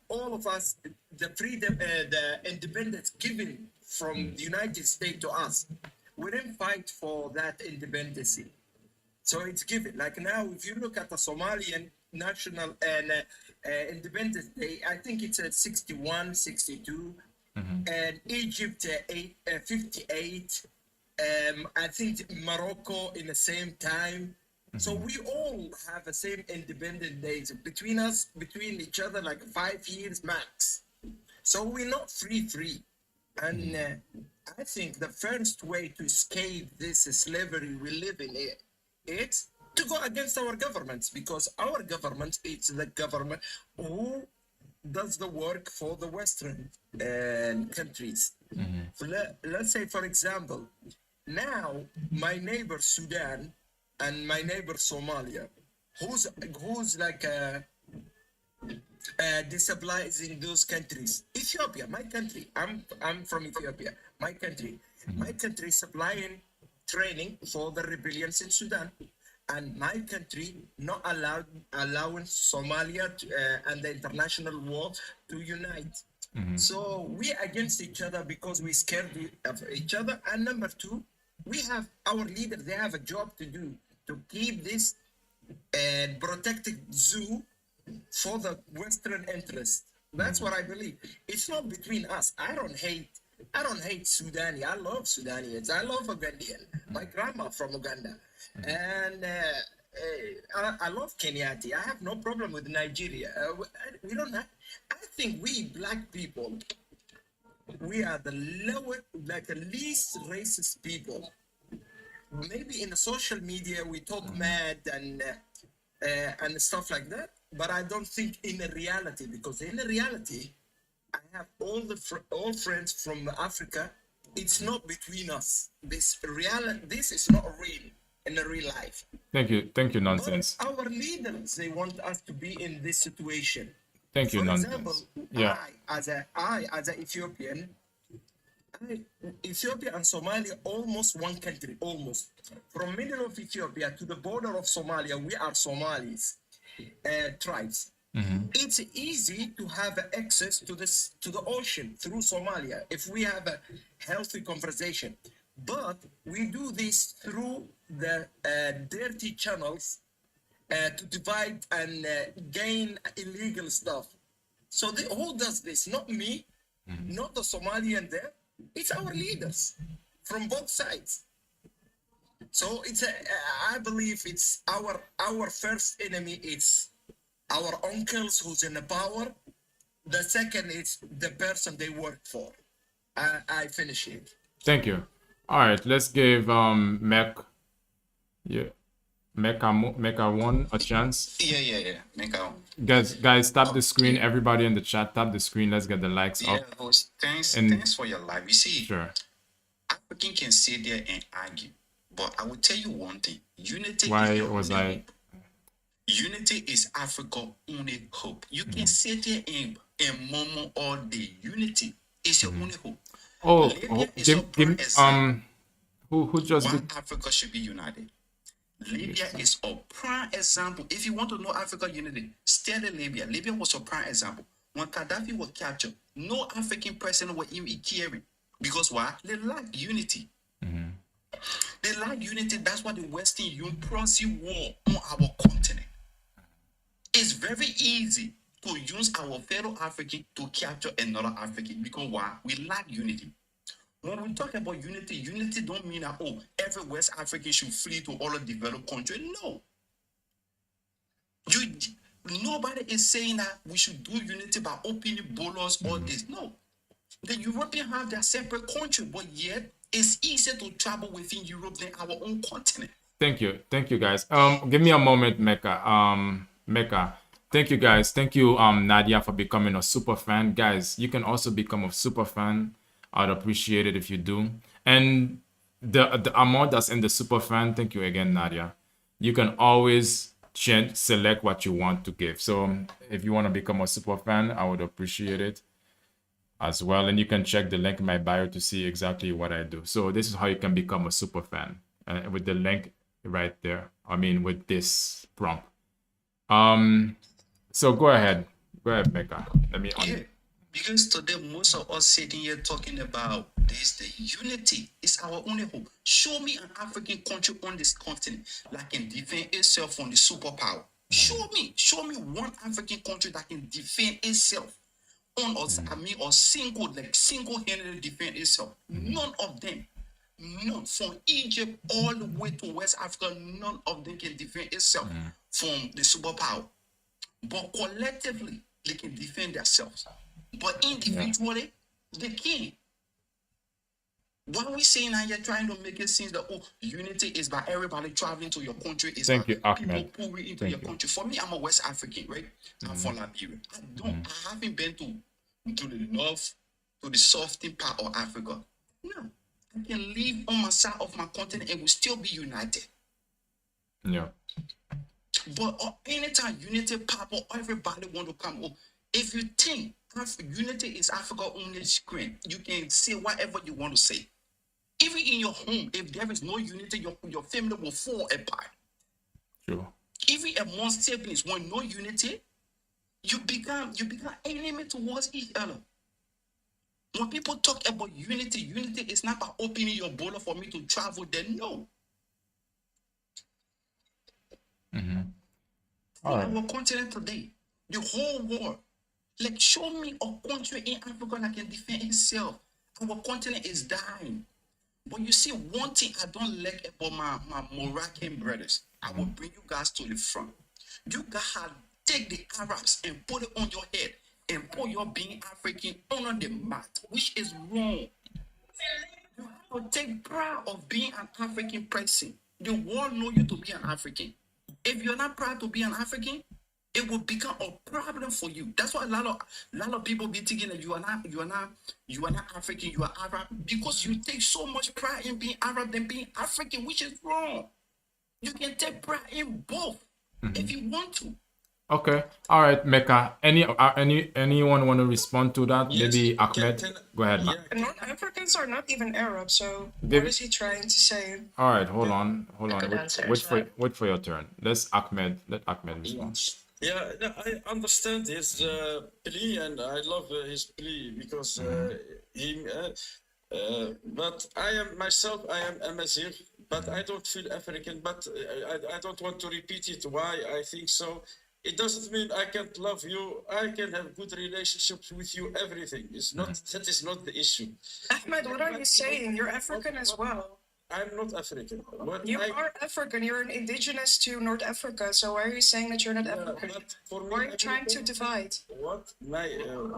all of us the freedom, the independence given from the United States to us. We didn't fight for that independence, so it's given. Like now, if you look at the Somalian national and Independence Day, I think it's at 61, 62. And Egypt 58, I think Morocco in the same time. So we all have the same independent days between us, between each other, like 5 years max. So we're not free. And I think the first way to escape this slavery we live in it's to go against our governments, because our government is the government who does the work for the Western countries. So let's say, for example, now my neighbor Sudan and my neighbor Somalia, who's like destabilizing those countries. Ethiopia, my country. I'm from Ethiopia. My country supplying training for the rebellions in Sudan. And my country not allowing Somalia and the international world to unite. So we against each other because we scared of each other. And number two, we have our leaders, they have a job to do to keep this protected zoo for the Western interest. That's what I believe. It's not between us. I don't hate Sudani. I love Sudanians. I love Ugandan. My grandma from Uganda. And I love Kenyatta. I have no problem with Nigeria. We don't have, I think we black people, we are the lowest, like the least racist people. Maybe in the social media we talk mad and stuff like that, but I don't think in the reality, because in the reality, I have all friends from Africa. It's not between us. This is not real in the real life. Thank you, Nonsense. But our leaders, they want us to be in this situation. Thank you, For Nonsense. example, Yeah. I as an Ethiopian, Ethiopia and Somalia almost one country, almost. From middle of Ethiopia to the border of Somalia, we are Somalis tribes. It's easy to have access to the ocean through Somalia if we have a healthy conversation. But we do this through the dirty channels to divide and gain illegal stuff. So who does this? Not me, not the Somalian there. It's our leaders. from both sides. So I believe it's our first enemy. It's our uncles who's in the power. The second is the person they work for. I finish it. Thank you. All right, let's give Mecca one a chance. Yeah. Make out. Guys, tap the screen. Everybody in the chat, tap the screen. Let's get the likes Yeah, up. host. Thanks for your live. You see, Sure. African can sit there and argue, but I will tell you one thing: unity. Why is your was only I? hope. Unity is Africa's only hope. You can sit there and murmur all day. Unity is your only hope. Oh, Libya is a give prime example. who just Why Africa should be united. Libya is a prime example. If you want to know Africa unity, study Libya. Libya was a prime example. When Gaddafi was captured, no African president was even caring. Because why? They lack unity. They lack unity. That's why the Western Union proxy war on our continent. It's very easy to use our fellow African to capture another African. Because why? We lack unity. When we talk about unity, unity don't mean that, oh, every West African should flee to all the developed countries. No. Nobody is saying that we should do unity by opening borders or this. No. The Europeans have their separate country, but yet it's easier to travel within Europe than our own continent. Thank you, guys. Give me a moment, Mecca. Mecca. Thank you, guys. Thank you, Nadia, for becoming a super fan. Guys, you can also become a super fan. I'd appreciate it if you do. And the amount that's in the super fan, thank you again, Nadia. You can always select what you want to give. So if you want to become a super fan, I would appreciate it as well. And you can check the link in my bio to see exactly what I do. So this is how you can become a super fan with the link right there. I mean, with this prompt. So go ahead, Mecca. Let me. Yeah, because today most of us sitting here talking about this, the unity is our only hope. Show me an African country on this continent that can defend itself from the superpower. Show me one African country that can defend itself on us. I mean, or single-handedly defend itself. None of them. None, from Egypt all the way to West Africa, none of them can defend itself from the superpower. But collectively, they can defend themselves. But individually, they can't. Why are we saying that you're trying to make it seem that, oh, unity is by everybody traveling to your country? Is Thank by you, Ahmed. people pouring into your country. For me, I'm a West African, right? I'm from Liberia. I haven't been to the north, to the southern part of Africa. No. I can live on my side of my continent and we'll still be united. Yeah. But anytime unity pop up, everybody want to come. Oh, if you think unity is Africa only screen, you can say whatever you want to say. Even in your home, if there is no unity, your family will fall apart. Sure. Even among siblings, when no unity, you become enemy towards each other. When people talk about unity, unity is not by opening your border for me to travel there. No. All right. Our continent today, the whole world, like show me a country in Africa that can defend itself. Our continent is dying. But you see, one thing I don't like about my Moroccan brothers, I will bring you guys to the front. You guys take the Arabs and put it on your head and put your being African on the mat, which is wrong. You have to take pride of being an African person. The world know you to be an African. If you're not proud to be an African, it will become a problem for you. That's why a lot of people be thinking that you are not African, you are Arab, because you take so much pride in being Arab than being African, which is wrong. You can take pride in both if you want to. Okay. All right, Mecca. Anyone want to respond to that? Yes. Maybe Ahmed. Go ahead, Yeah. North Africans are not even Arab, so Give- what is he trying to say? All right, hold on. could answer Wait as for well. wait for your turn. Let Ahmed respond. Yeah, no, I understand his plea, and I love his plea because but I am Amazigh, but I don't feel African. But I don't want to repeat it. Why I think so? It doesn't mean I can't love you. I can have good relationships with you. Everything is not. That is not the issue. Ahmed, what are you saying? You're African as well. I'm not African. What You I, are African. You're an indigenous to North Africa. So why are you saying that you're not African? but for me, Why are you trying to African- divide? What my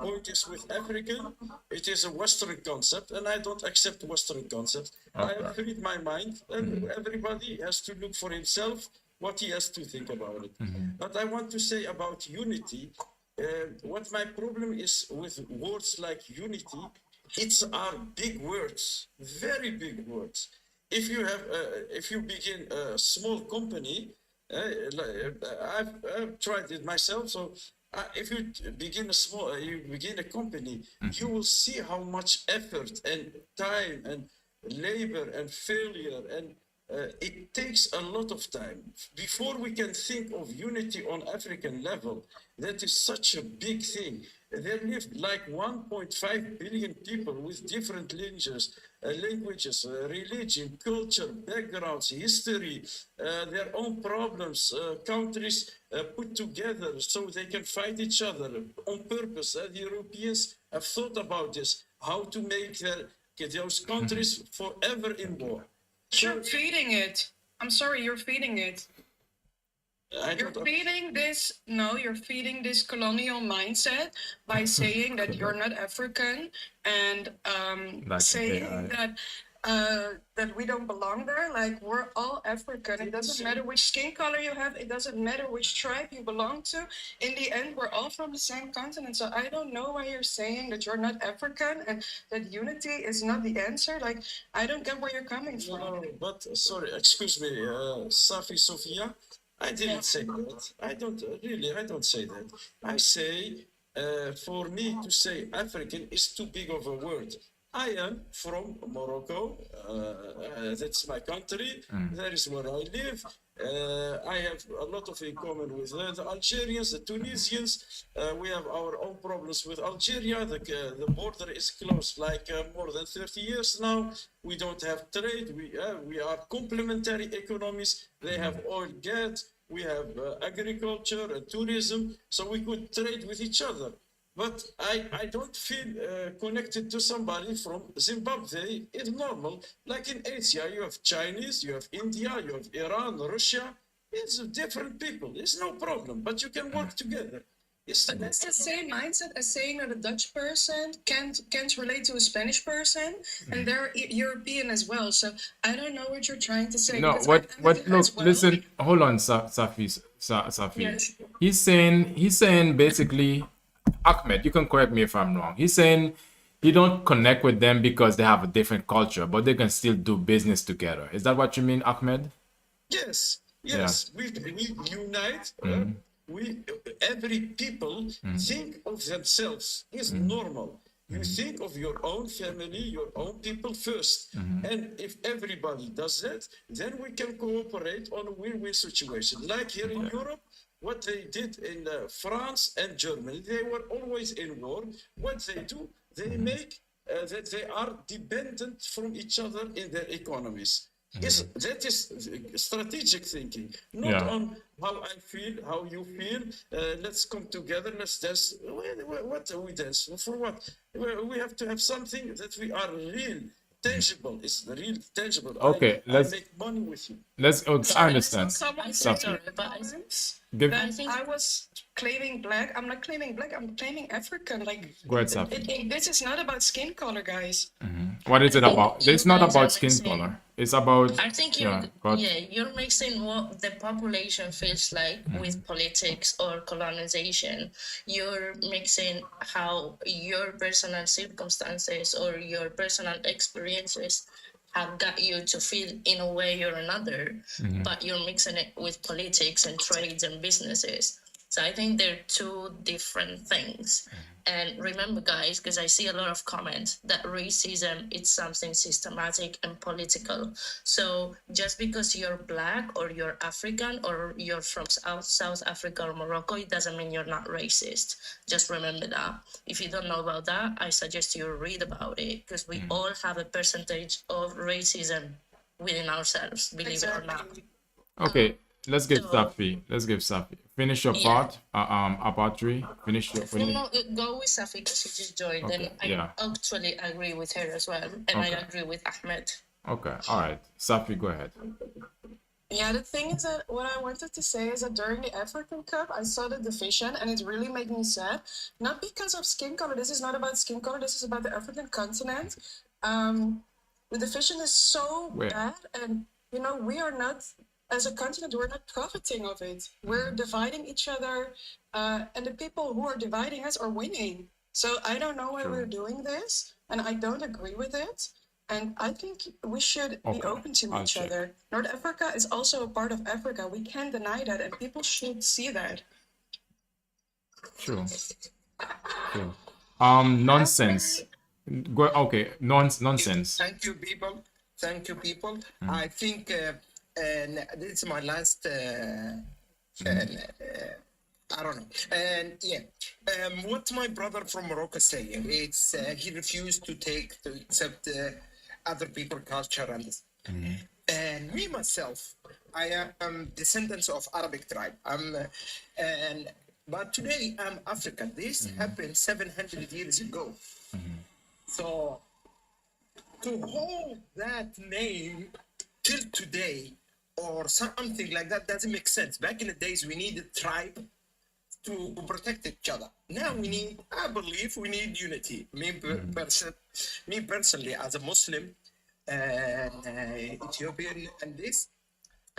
point is with African, it is a Western concept, and I don't accept Western concept. I have freed my mind, and everybody has to look for himself what he has to think about it. But I want to say about unity. What my problem is with words like unity, it's are big words, very big words. If you begin a small company, I've tried it myself. So if you begin a company, you will see how much effort and time and labor and failure and it takes a lot of time before we can think of unity on African level. That is such a big thing. There live like 1.5 billion people with different languages, religion, culture, backgrounds, history, their own problems, countries put together so they can fight each other on purpose. The Europeans have thought about this, how to make those countries forever in war. You're feeding it. I'm sorry, you're feeding it. You're feeding this, no, you're feeding this colonial mindset by saying that you're not African and Like saying AI. that we don't belong there. Like, we're all African. It doesn't matter which skin color you have, it doesn't matter which tribe you belong to. In the end, we're all from the same continent. So I don't know why you're saying that you're not African and that unity is not the answer. Like, I don't get where you're coming from. No, but sorry, excuse me, Safi Sophia. I didn't say that. I don't say that. I say, for me to say African is too big of a word. I am from Morocco. That's my country. That is where I live. I have a lot of in common with the Algerians, the Tunisians. We have our own problems with Algeria. The border is closed like more than 30 years now. We don't have trade. We are complementary economies. They have oil, gas. We have agriculture and tourism. So we could trade with each other. But I don't feel connected to somebody from Zimbabwe. It's normal. Like in Asia, you have Chinese, you have India, you have Iran, Russia. It's different people. It's no problem. But you can work together. But that's the same mindset as saying that a Dutch person can't relate to a Spanish person, and they're European as well. So I don't know what you're trying to say. No, because what I'm what African look, as well. listen, hold on, Safi. Yes. He's saying basically, Ahmed, you can correct me if I'm wrong. He's saying you don't connect with them because they have a different culture, but they can still do business together. Is that what you mean, Ahmed? Yes, yes. We unite. Every people think of themselves is normal. You think of your own family, your own people first. And if everybody does that, then we can cooperate on a win-win situation. Like here in Europe, what they did in France and Germany, they were always in war. What they do, they make that they are dependent from each other in their economies. That is strategic thinking, not on how I feel, how you feel. Let's come together. Let's dance. What we dance for? What we have to have something that we are real, tangible. It's real, tangible. Okay, I let's- make money with you. I understand. Someone Stop. said Sorry, but Give, that I was claiming black. I'm not claiming black. I'm claiming African. Like, go ahead, Safi. this is not about skin color, guys. What is it about? you It's not guys are about skin mixing. color. It's about I think you're mixing what the population feels like with politics or colonization. You're mixing how your personal circumstances or your personal experiences have got you to feel in a way or another, but you're mixing it with politics and trades and businesses. So I think they're two different things. And remember, guys, because I see a lot of comments that racism is something systematic and political. So just because you're black or you're African or you're from South Africa or Morocco, it doesn't mean you're not racist. Just remember that. If you don't know about that, I suggest you read about it, because we all have a percentage of racism within ourselves, believe it or not. okay. let's give So- Safi. Let's give Safi. Finish your Yeah. part. About 3. Finish your. No, Finish. no, go with Safi because she just joined. Okay, And I yeah. actually agree with her as well. And I Okay. agree with Ahmed. Okay. All right. Safi, go ahead. Yeah, the thing is that what I wanted to say is that during the African Cup, I saw the division and it really made me sad. Not because of skin color. This is not about skin color. This is about the African continent. The division is so Where? bad, and you know we are not, as a continent, we're not profiting of it. We're dividing each other, and the people who are dividing us are winning. So I don't know why True. we're doing this, and I don't agree with it. And I think we should be Okay, open to I'll each check. other. North Africa is also a part of Africa. We can't deny that, and people should see that. True. True. Nonsense. Go. Okay. Nonsense. Thank you, people. Thank you, people. I think and this is my last. I don't know. And yeah, what my brother from Morocco saying, it's he refused to accept other people culture and this. And me myself, I am descendants of Arabic tribe. But today I'm African. This happened 700 years ago. So to hold that name till today or something like that doesn't make sense. Back in the days, we needed tribe to protect each other. Now we need, I believe, we need unity. Me personally, as a Muslim and Ethiopian, and this,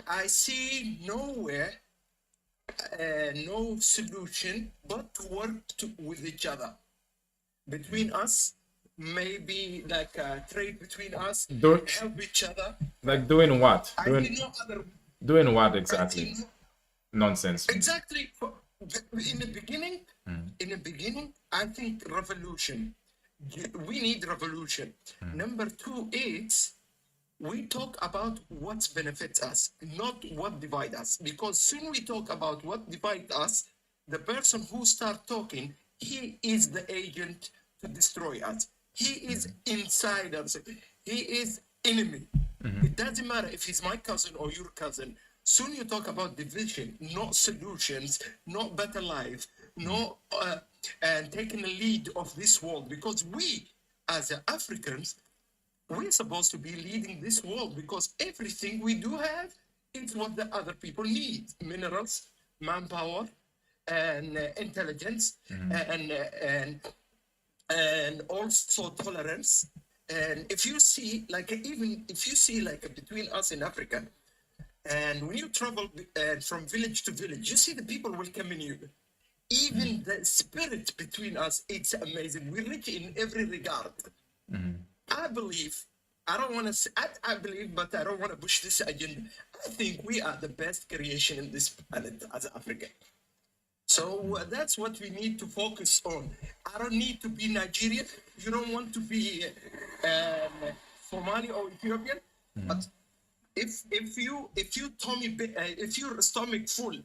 I see nowhere, no solution but to work with each other between us. Maybe like trade between us, Do- help each other. Like doing what? I Doing see no other. doing what I exactly? see no- Nonsense. Exactly. In the beginning, I think revolution. We need revolution. Number 2 is we talk about what benefits us, not what divides us. Because soon we talk about what divides us, the person who start talking, he is the agent to destroy us. He is inside us. He is enemy. It doesn't matter if he's my cousin or your cousin. Soon you talk about division, not solutions, not better life, no and taking the lead of this world. Because we, as Africans, we're supposed to be leading this world because everything we do have is what the other people need: minerals, manpower, and intelligence, and also tolerance. And if you see, like, even if you see, like, between us in Africa, and when you travel from village to village, you see the people welcoming you. Even the spirit between us, it's amazing. We're rich in every regard. I believe, I don't want to say, I believe, but I don't want to push this agenda. I think we are the best creation in this planet as Africa. So that's what we need to focus on. I don't need to be Nigerian. You don't want to be Somali or Ethiopian. But if your stomach full,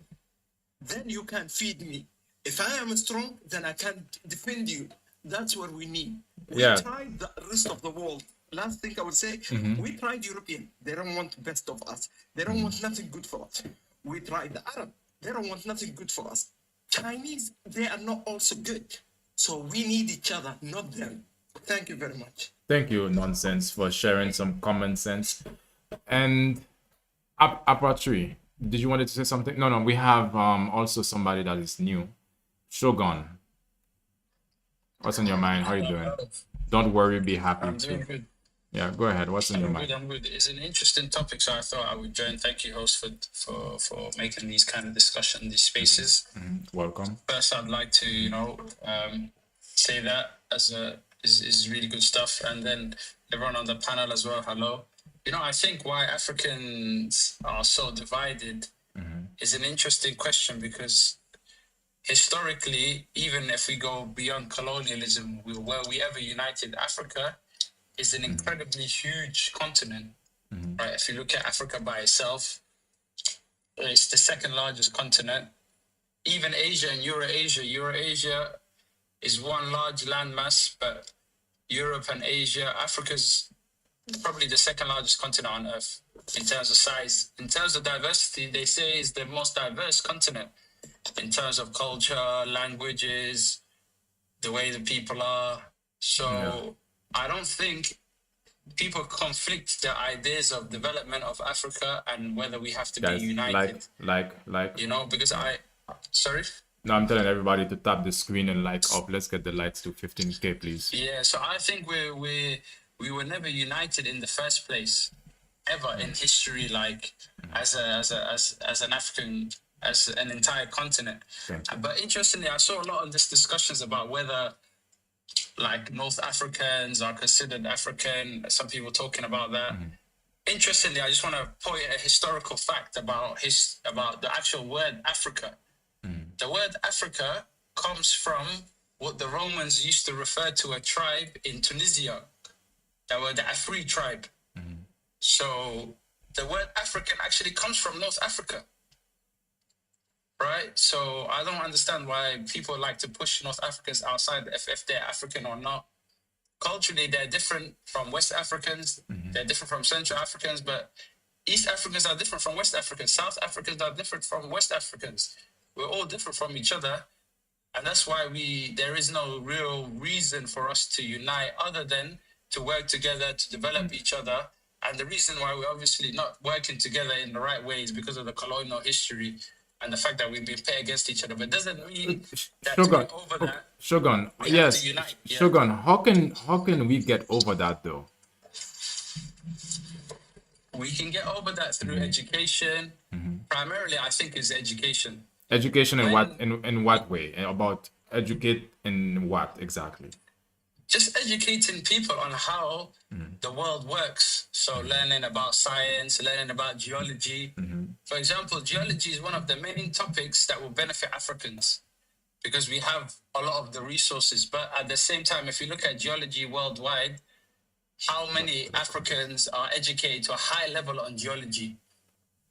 then you can feed me. If I am strong, then I can defend you. That's what we need. We Yeah. tried the rest of the world. Last thing I would say, we tried European. They don't want the best of us. They don't want nothing good for us. We tried the Arab. They don't want nothing good for us. Chinese, they are not also good. So we need each other, not them. Thank you very much. Thank you, Nonsense, for sharing some common sense. And Apatry, did you want to say something? No, we have also somebody that is new. Shogun. What's on your mind? How you doing? Don't worry, be happy I'm doing too. good. Yeah, go ahead. What's on your mind? I'm good. It's an interesting topic, so I thought I would join. Thank you, host, for making these kind of discussion, these spaces. Welcome. First, I'd like to, say that is really good stuff, and then everyone on the panel as well. Hello. I think why Africans are so divided is an interesting question because historically, even if we go beyond colonialism, where we ever united, Africa is an incredibly huge continent, right? If you look at Africa by itself, it's the second largest continent. Even Asia and Eurasia is one large landmass, but Europe and Asia, Africa's probably the second largest continent on Earth. in terms of size. In terms of diversity, they say it's the most diverse continent in terms of culture, languages, the way the people are. So I don't think people conflict the ideas of development of Africa and whether we have to Guys, be united. like. You know, because sorry. No, I'm telling everybody to tap the screen and like up. Let's get the likes to 15K, please. Yeah, so I think we were never united in the first place, ever in history, like as an African, as an entire continent. But interestingly, I saw a lot of these discussions about whether like North Africans are considered African. Some people talking about that. Interestingly, I just want to point a historical fact about the actual word Africa. The word Africa comes from what the Romans used to refer to a tribe in Tunisia. That were the Afri tribe. So the word African actually comes from North Africa. Right? So I don't understand why people like to push North Africans outside if they're African or not. Culturally, they're different from West Africans. They're different from Central Africans, but East Africans are different from West Africans. South Africans are different from West Africans. We're all different from each other. And that's why there is no real reason for us to unite other than to work together to develop each other. And the reason why we're obviously not working together in the right way is because of the colonial history and the fact that we've been paired against each other. But it doesn't mean that to get over that, Shogun, we have yes, to unite. Yeah. Shogun, how can we get over that though? We can get over that through education. Primarily, I think, is education. Education in what way? About educate in what exactly? Just educating people on how the world works. So learning about science, learning about geology. For example, geology is one of the main topics that will benefit Africans because we have a lot of the resources. But at the same time, if you look at geology worldwide, how many Africans are educated to a high level on geology?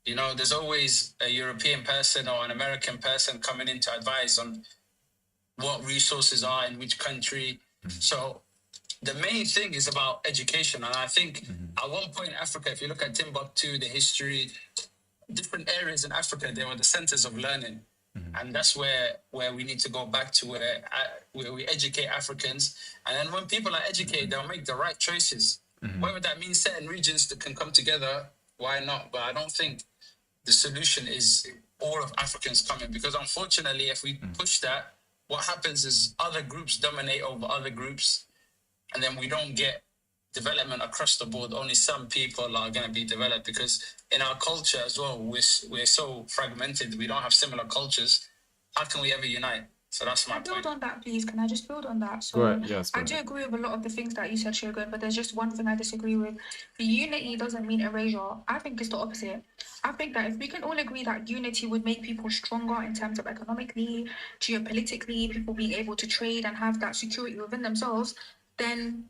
You know, there's always a European person or an American person coming in to advise on what resources are in which country. So the main thing is about education. And I think at one point in Africa, if you look at Timbuktu, the history, different areas in Africa, they were the centers of learning. And that's where we need to go back to, where we educate Africans. And then when people are educated, they'll make the right choices. Whether that means certain regions that can come together, why not? But I don't think the solution is all of Africans coming, because unfortunately, if we push that, what happens is other groups dominate over other groups, and then we don't get development across the board. Only some people are going to be developed, because in our culture as well, we're so fragmented. We don't have similar cultures. How can we ever unite? So that's my Can I build point. on that, please? Can I just build on that? So Go ahead, yes, go I do ahead. agree with a lot of the things that you said, Shogun, but there's just one thing I disagree with. The unity doesn't mean erasure. I think it's the opposite. I think that if we can all agree that unity would make people stronger in terms of economically, geopolitically, people being able to trade and have that security within themselves, then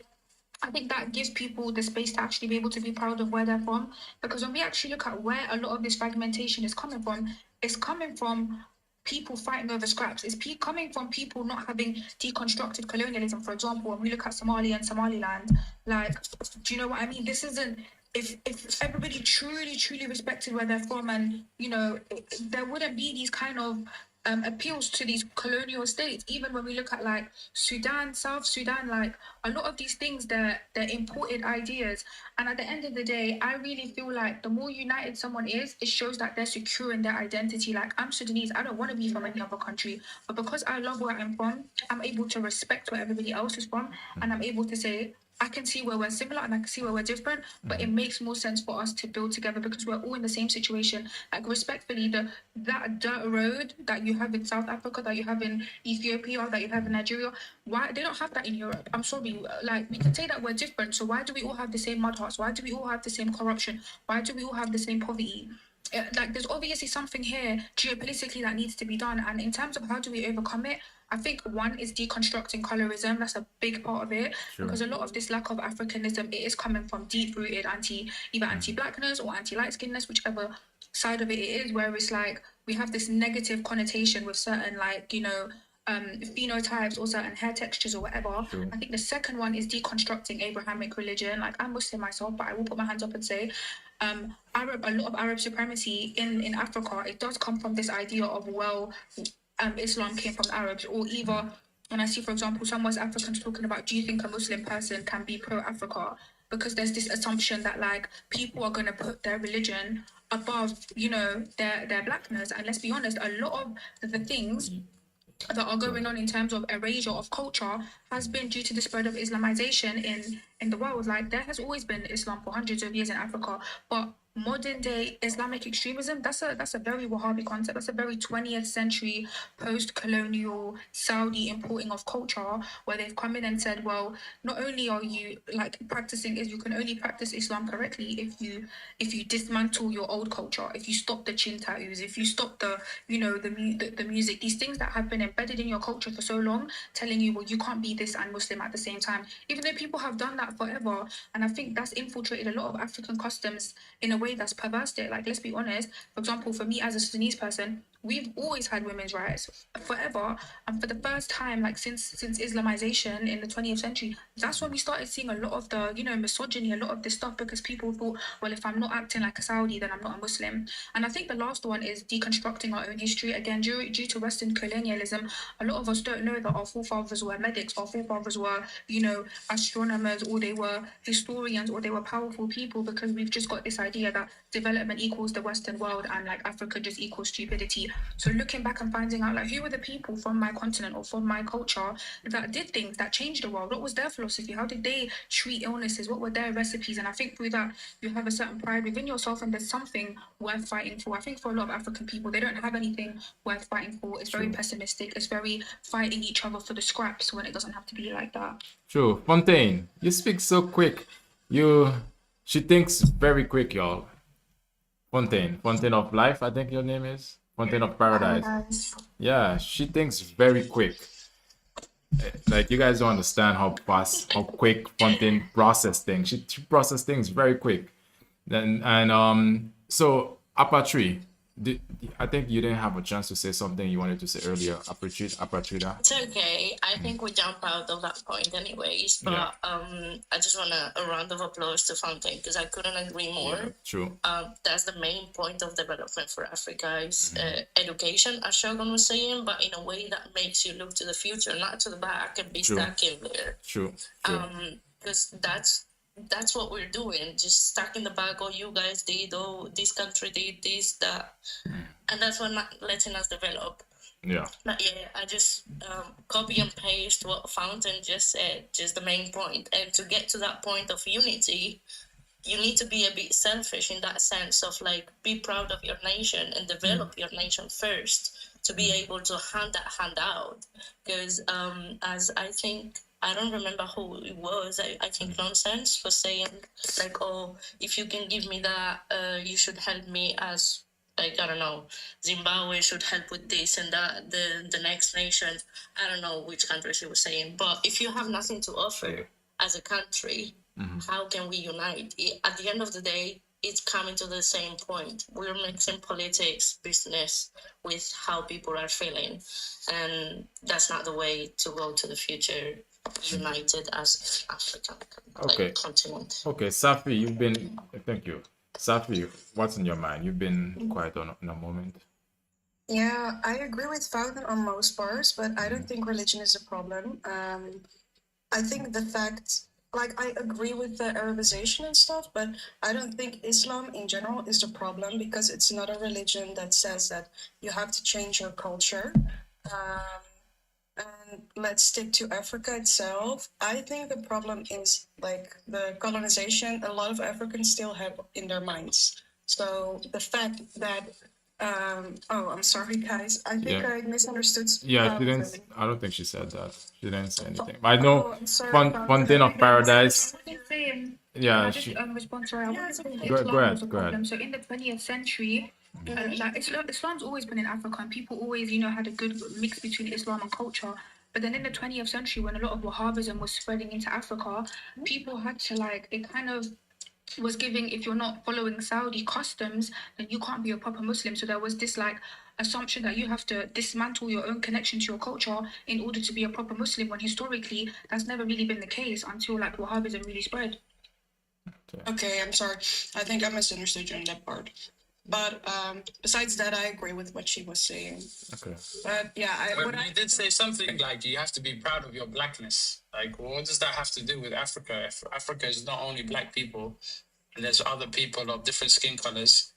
I think that gives people the space to actually be able to be proud of where they're from. Because when we actually look at where a lot of this fragmentation is coming from, it's coming from people fighting over scraps. It's coming from people not having deconstructed colonialism. For example, when we look at Somalia and Somaliland, like, do you know what I mean? This isn't, if everybody truly respected where they're from, and, you know, there wouldn't be these kind of appeals to these colonial states. Even when we look at like Sudan, South Sudan, like a lot of these things, they're imported ideas. And at the end of the day, I really feel like the more united someone is, it shows that they're secure in their identity. Like, I'm Sudanese, I don't want to be from any other country, but because I love where I'm from, I'm able to respect where everybody else is from, and I'm able to say, I can see where we're similar and I can see where we're different, but it makes more sense for us to build together because we're all in the same situation. Like, respectfully, that dirt road that you have in South Africa, that you have in Ethiopia, that you have in Nigeria, why they don't have that in Europe? I'm sorry. Like, we can say that we're different, so why do we all have the same mud huts? Why do we all have the same corruption? Why do we all have the same poverty? Like, there's obviously something here geopolitically that needs to be done. And in terms of how do we overcome it, I think one is deconstructing colorism. That's a big part of it, because a lot of this lack of Africanism, it is coming from deep-rooted either anti-blackness or anti-light-skinness, whichever side of it is, where it's like we have this negative connotation with certain, like, you know, phenotypes or certain hair textures or whatever. Sure. I think the second one is deconstructing Abrahamic religion. Like, I'm Muslim myself, but I will put my hands up and say, a lot of Arab supremacy in Africa, it does come from this idea of, well, Islam came from Arabs, or either when I see, for example, some West Africans talking about, do you think a Muslim person can be pro-Africa? Because there's this assumption that, like, people are going to put their religion above, you know, their blackness. And let's be honest, a lot of the things that are going on in terms of erasure of culture has been due to the spread of Islamization in the world. Like, there has always been Islam for hundreds of years in Africa, but modern day Islamic extremism, that's a very Wahhabi concept. That's a very 20th century post-colonial Saudi importing of culture, where they've come in and said, well, not only are you like practicing is you can only practice Islam correctly if you dismantle your old culture, if you stop the chin tattoos, if you stop the, you know, the music, these things that have been embedded in your culture for so long, telling you, well, you can't be this and Muslim at the same time, even though people have done that forever. And I think that's infiltrated a lot of African customs in a way that's perversed it. Like, let's be honest, for example, for me as a Sudanese person, we've always had women's rights forever, and for the first time, like since Islamization in the 20th century, that's when we started seeing a lot of the, you know, misogyny, a lot of this stuff, because people thought, well, if I'm not acting like a Saudi, then I'm not a Muslim. And I think the last one is deconstructing our own history. Again, due to Western colonialism, a lot of us don't know that our forefathers were medics, our forefathers were, you know, astronomers, or they were historians, or they were powerful people, because we've just got this idea that development equals the Western world and like Africa just equals stupidity. So looking back and finding out, like, who were the people from my continent or from my culture that did things that changed the world? What was their philosophy? How did they treat illnesses? What were their recipes? And I think through that, you have a certain pride within yourself, and there's something worth fighting for. I think for a lot of African people, they don't have anything worth fighting for. It's very pessimistic. It's very fighting each other for the scraps, when it doesn't have to be like that. True. Fontaine, you speak so quick. She thinks very quick, y'all. Fontaine of Life, I think your name is. Fontaine of Paradise. Yeah, she thinks very quick. Like, you guys don't understand how fast, how quick Fontaine process things. She processes things very quick. So Apatry, I think you didn't have a chance to say something you wanted to say earlier. Apatrida. It's okay. I think we jump out of that point anyways. But I just want a round of applause to Fontaine, because I couldn't agree more. Yeah, true. That's the main point of development for Africa is education, as Shogun was saying, but in a way that makes you look to the future, not to the back and be stuck in there. True. Because that's what we're doing, just stuck in the back. Oh, you guys did, oh, this country did this, that, and that's what not letting us develop. But yeah, I just copy and paste what Fountain just said, just the main point. And to get to that point of unity, you need to be a bit selfish in that sense of, like, be proud of your nation and develop your nation first to be able to hand that hand out. Because as I don't remember who it was. I think Nonsense was saying, like, oh, if you can give me that, you should help me as, like, I don't know, Zimbabwe should help with this and that, the next nation. I don't know which country she was saying. But if you have nothing to offer as a country, how can we unite? At the end of the day, it's coming to the same point. We're mixing politics, business with how people are feeling. And that's not the way to go to the future. United as African continent. Okay, Safi, thank you. Safi, what's in your mind? You've been quiet in a moment. Yeah, I agree with Fountain on most parts, but I don't think religion is a problem. I think the fact, like, I agree with the Arabization and stuff, but I don't think Islam in general is the problem, because it's not a religion that says that you have to change your culture. And let's stick to Africa itself. I think the problem is, like, the colonization. A lot of Africans still have in their minds. So the fact that, I'm sorry, guys. I think I misunderstood. Yeah, she didn't. I don't think she said that. She didn't say anything. But I know Fontaine of Paradise. Yeah, she. Response. Sorry, go ahead. So in the 20th century, like, Islam's always been in Africa, and people always, you know, had a good mix between Islam and culture. But then in the 20th century, when a lot of Wahhabism was spreading into Africa, people had to, like, it kind of was giving, if you're not following Saudi customs, then you can't be a proper Muslim. So there was this like assumption that you have to dismantle your own connection to your culture in order to be a proper Muslim, when historically that's never really been the case until like Wahhabism really spread. Okay, I'm sorry. I think I misunderstood you on that part. But besides that, I agree with what she was saying. Okay. But yeah, You did say something like you have to be proud of your blackness. Like, what does that have to do with Africa? If Africa is not only black people, and there's other people of different skin colors.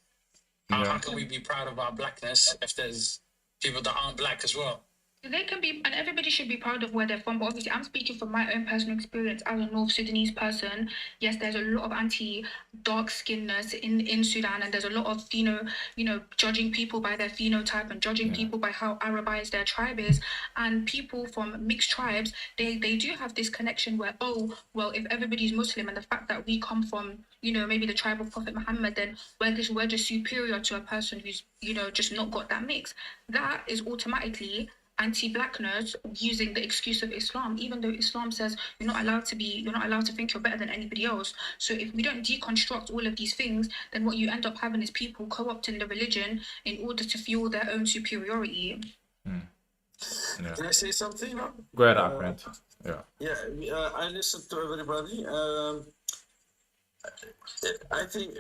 How can we be proud of our blackness if there's people that aren't black as well? They can be, and everybody should be proud of where they're from. But obviously, I'm speaking from my own personal experience as a North Sudanese person. Yes, there's a lot of anti-dark skinness in Sudan, and there's a lot of judging people by their phenotype and judging people by how Arabized their tribe is. And people from mixed tribes, they do have this connection where, oh, well, if everybody's Muslim, and the fact that we come from, maybe the tribe of Prophet Muhammad, then we're just superior to a person who's just not got that mix. That is automatically anti-blackness using the excuse of Islam, even though Islam says you're not allowed to think you're better than anybody else. So if we don't deconstruct all of these things, then what you end up having is people co-opting the religion in order to fuel their own superiority. Yeah. Can I say something now? Go ahead, Ahmed. I listen to everybody. I think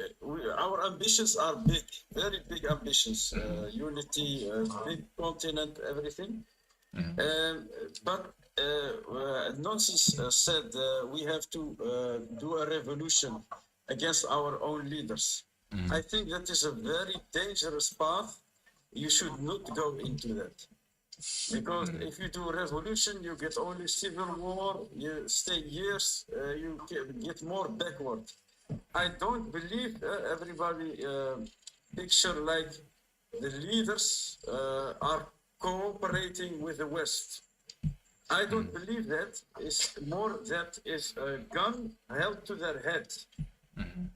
our ambitions are big, very big ambitions. Unity, big continent, everything. But Nonsense said we have to do a revolution against our own leaders. I think that is a very dangerous path. You should not go into that. Because if you do revolution, you get only civil war, you stay years, you get more backward. I don't believe everybody picture like the leaders are cooperating with the West. I don't believe that. It's more that is a gun held to their head.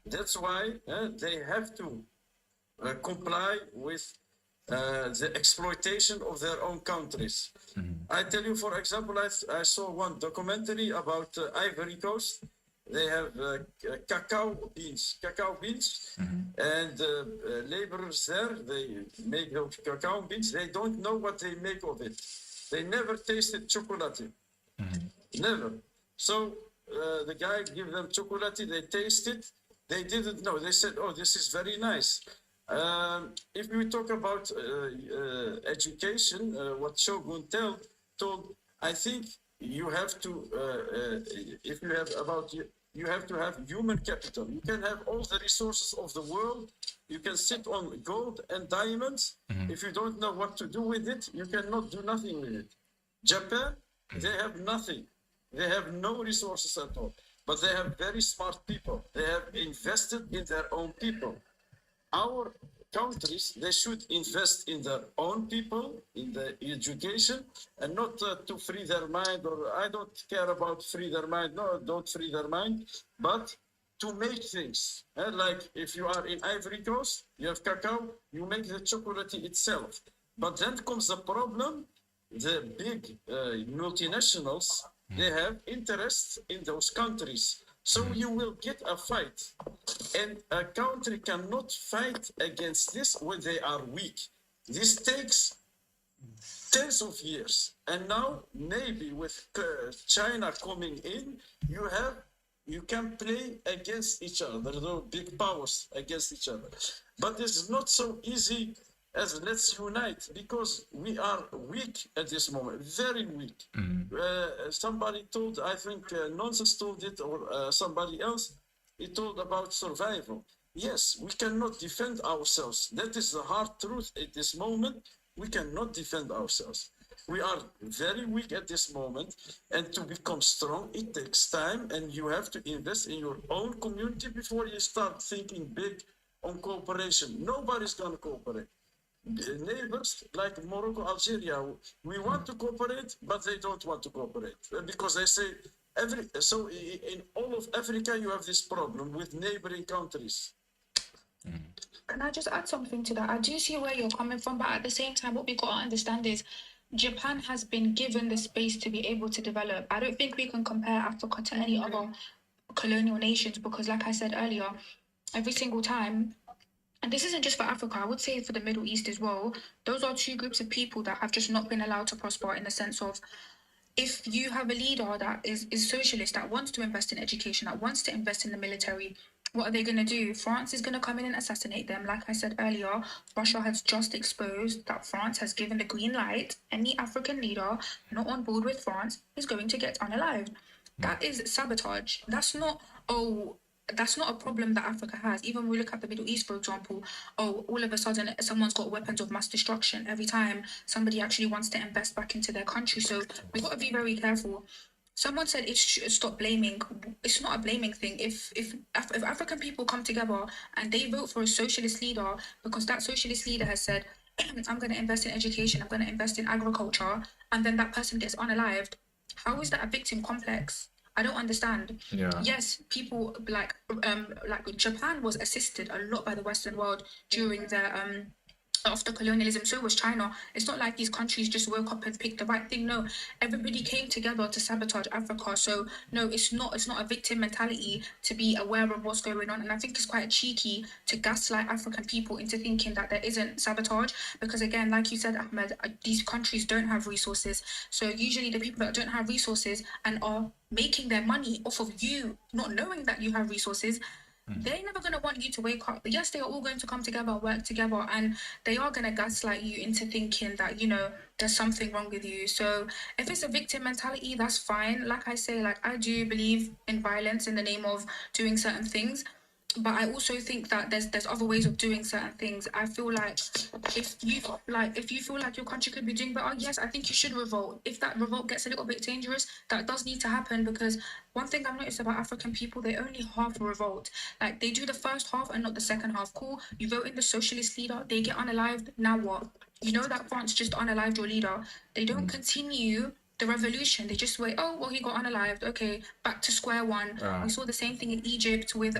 That's why they have to comply with the exploitation of their own countries. I tell you, for example, I saw one documentary about Ivory Coast. They have cacao beans, and laborers there, they make those cacao beans. They don't know what they make of it. They never tasted chocolate, never. So the guy give them chocolate, they taste it. They didn't know. They said, "Oh, this is very nice." If we talk about education, what Shogun told, I think you have to, if you have you have to have human capital. You can have all the resources of the world. You can sit on gold and diamonds. If you don't know what to do with it, you cannot do nothing with it. Japan, they have nothing. They have no resources at all. But they have very smart people. They have invested in their own people. Our countries, they should invest in their own people, in the education, and not to free their mind, or I don't care about free their mind. No, don't free their mind, but to make things. Like if you are in Ivory Coast, you have cacao, you make the chocolate itself. But then comes the problem, the big multinationals, they have interests in those countries. So you will get a fight, and a country cannot fight against this when they are weak. This takes tens of years, and now maybe with China coming in, you can play against each other, the big powers against each other. But it's not so easy as let's unite, because we are weak at this moment, very weak. Somebody told, I think Nonsense told it, or somebody else, he told about survival. Yes, we cannot defend ourselves. That is the hard truth at this moment. We cannot defend ourselves. We are very weak at this moment, and to become strong, it takes time, and you have to invest in your own community before you start thinking big on cooperation. Nobody's going to cooperate. Neighbors like Morocco, Algeria, we want to cooperate, but they don't want to cooperate because they say so in all of Africa you have this problem with neighboring countries. Can I just add something to that? I do see where you're coming from, but at the same time, what we got to understand is Japan has been given the space to be able to develop. I don't think we can compare Africa to any other colonial nations, because like I said earlier, every single time, and this isn't just for Africa, I would say for the Middle East as well, those are two groups of people that have just not been allowed to prosper, in the sense of, if you have a leader that is socialist, that wants to invest in education, that wants to invest in the military, what are they going to do? France is going to come in and assassinate them. Like I said earlier, Russia has just exposed that France has given the green light. Any African leader not on board with France is going to get unalived. That is sabotage. That's not a problem that Africa has. Even when we look at the Middle East, for example, all of a sudden someone's got weapons of mass destruction every time somebody actually wants to invest back into their country. So we've got to be very careful. Someone said stop blaming. It's not a blaming thing. If African people come together and they vote for a socialist leader, because that socialist leader has said, I'm going to invest in education, I'm going to invest in agriculture, and then that person gets unalived, how is that a victim complex? I don't understand. Yeah. Yes, people like Japan was assisted a lot by the Western world during the after colonialism. So was China. It's not like these countries just woke up and picked the right thing. No, everybody came together to sabotage Africa. So no, it's not a victim mentality to be aware of what's going on. And I think it's quite cheeky to gaslight African people into thinking that there isn't sabotage, because again, like you said, Ahmed, these countries don't have resources. So usually the people that don't have resources and are making their money off of you not knowing that you have resources, they're never going to want you to wake up. Yes, they are all going to come together, work together, and they are going to gaslight you into thinking that, there's something wrong with you. So if it's a victim mentality, that's fine. Like I say, I do believe in violence in the name of doing certain things. But I also think that there's other ways of doing certain things. I feel like if you feel like your country could be doing better, yes, I think you should revolt. If that revolt gets a little bit dangerous, that does need to happen, because one thing I've noticed about African people, they only half revolt. Like, they do the first half and not the second half. Cool, you vote in the socialist leader, they get unalived, now what? You know that France just unalived your leader. They don't continue the revolution. They just wait, oh, well, he got unalived. Okay, back to square one. We saw the same thing in Egypt with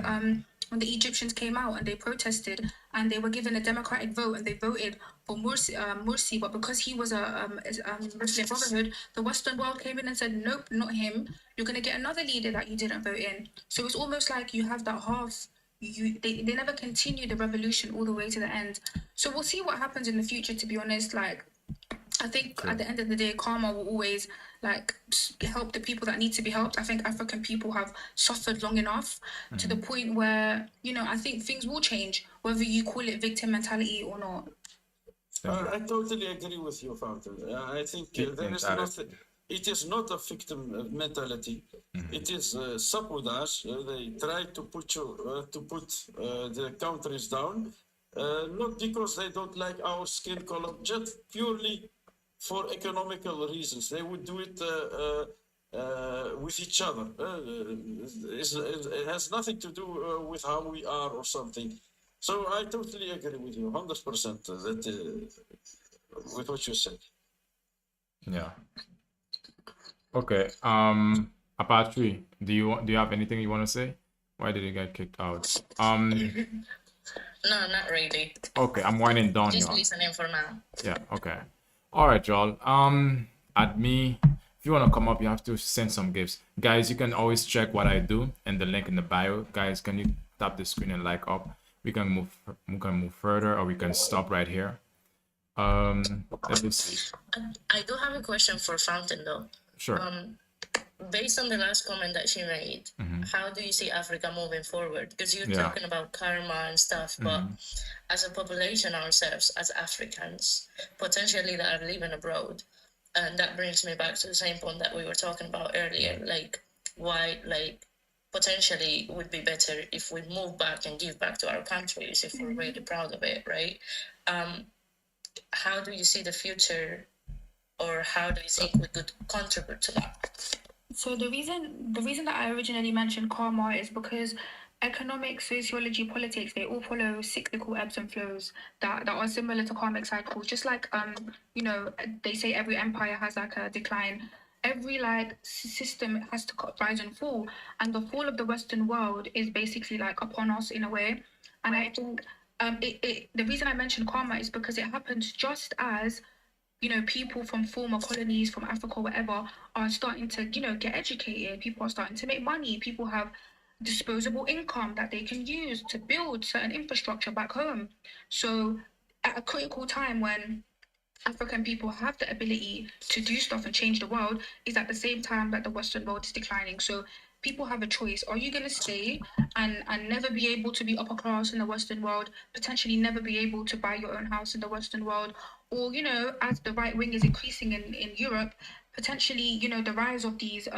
when the Egyptians came out and they protested and they were given a democratic vote and they voted for Morsi, but because he was a Muslim Brotherhood, the Western world came in and said, nope, not him. You're going to get another leader that you didn't vote in. So it's almost like you have that half. They never continue the revolution all the way to the end. So we'll see what happens in the future, to be honest. I think at the end of the day, karma will always help the people that need to be helped. I think African people have suffered long enough to the point where, I think things will change, whether you call it victim mentality or not. I totally agree with you, Fountain. I think it is not a victim mentality. It is sabotage. They try to put the countries down, not because they don't like our skin color, just purely for economical reasons. They would do it with each other. It has nothing to do with how we are or something. So I totally agree with you, 100% with what you said. Yeah. Okay. Apatri, do you have anything you want to say? Why did you get kicked out? No, not really. Okay, I'm winding down, Just y'all. listening for now. Yeah, okay. All right, y'all. At me, if you want to come up, you have to send some gifts. Guys, you can always check what I do and the link in the bio. Guys, can you tap the screen and like up? We can move further, or we can stop right here. Let me see. I do have a question for Fountain, though. Sure. Based on the last comment that she made, how do you see Africa moving forward? Because you're talking about karma and stuff, but as a population ourselves, as Africans, potentially that are living abroad, and that brings me back to the same point that we were talking about earlier, why, potentially would be better if we move back and give back to our countries if we're really proud of it, right? How do you see the future, or how do you think we could contribute to that? So the reason that I originally mentioned karma is because economics, sociology, politics, they all follow cyclical ebbs and flows that are similar to karmic cycles. Just like they say every empire has a decline. Every system has to rise and fall, and the fall of the Western world is basically upon us in a way. And I think the reason I mentioned karma is because it happens just as people from former colonies, from Africa, whatever, are starting to, get educated. People are starting to make money. People have disposable income that they can use to build certain infrastructure back home. So at a critical time when African people have the ability to do stuff and change the world, is at the same time that the Western world is declining. So people have a choice. Are you going to stay and never be able to be upper class in the Western world, potentially never be able to buy your own house in the Western world? Or, you know, as the right wing is increasing in Europe, potentially, you know, the rise of these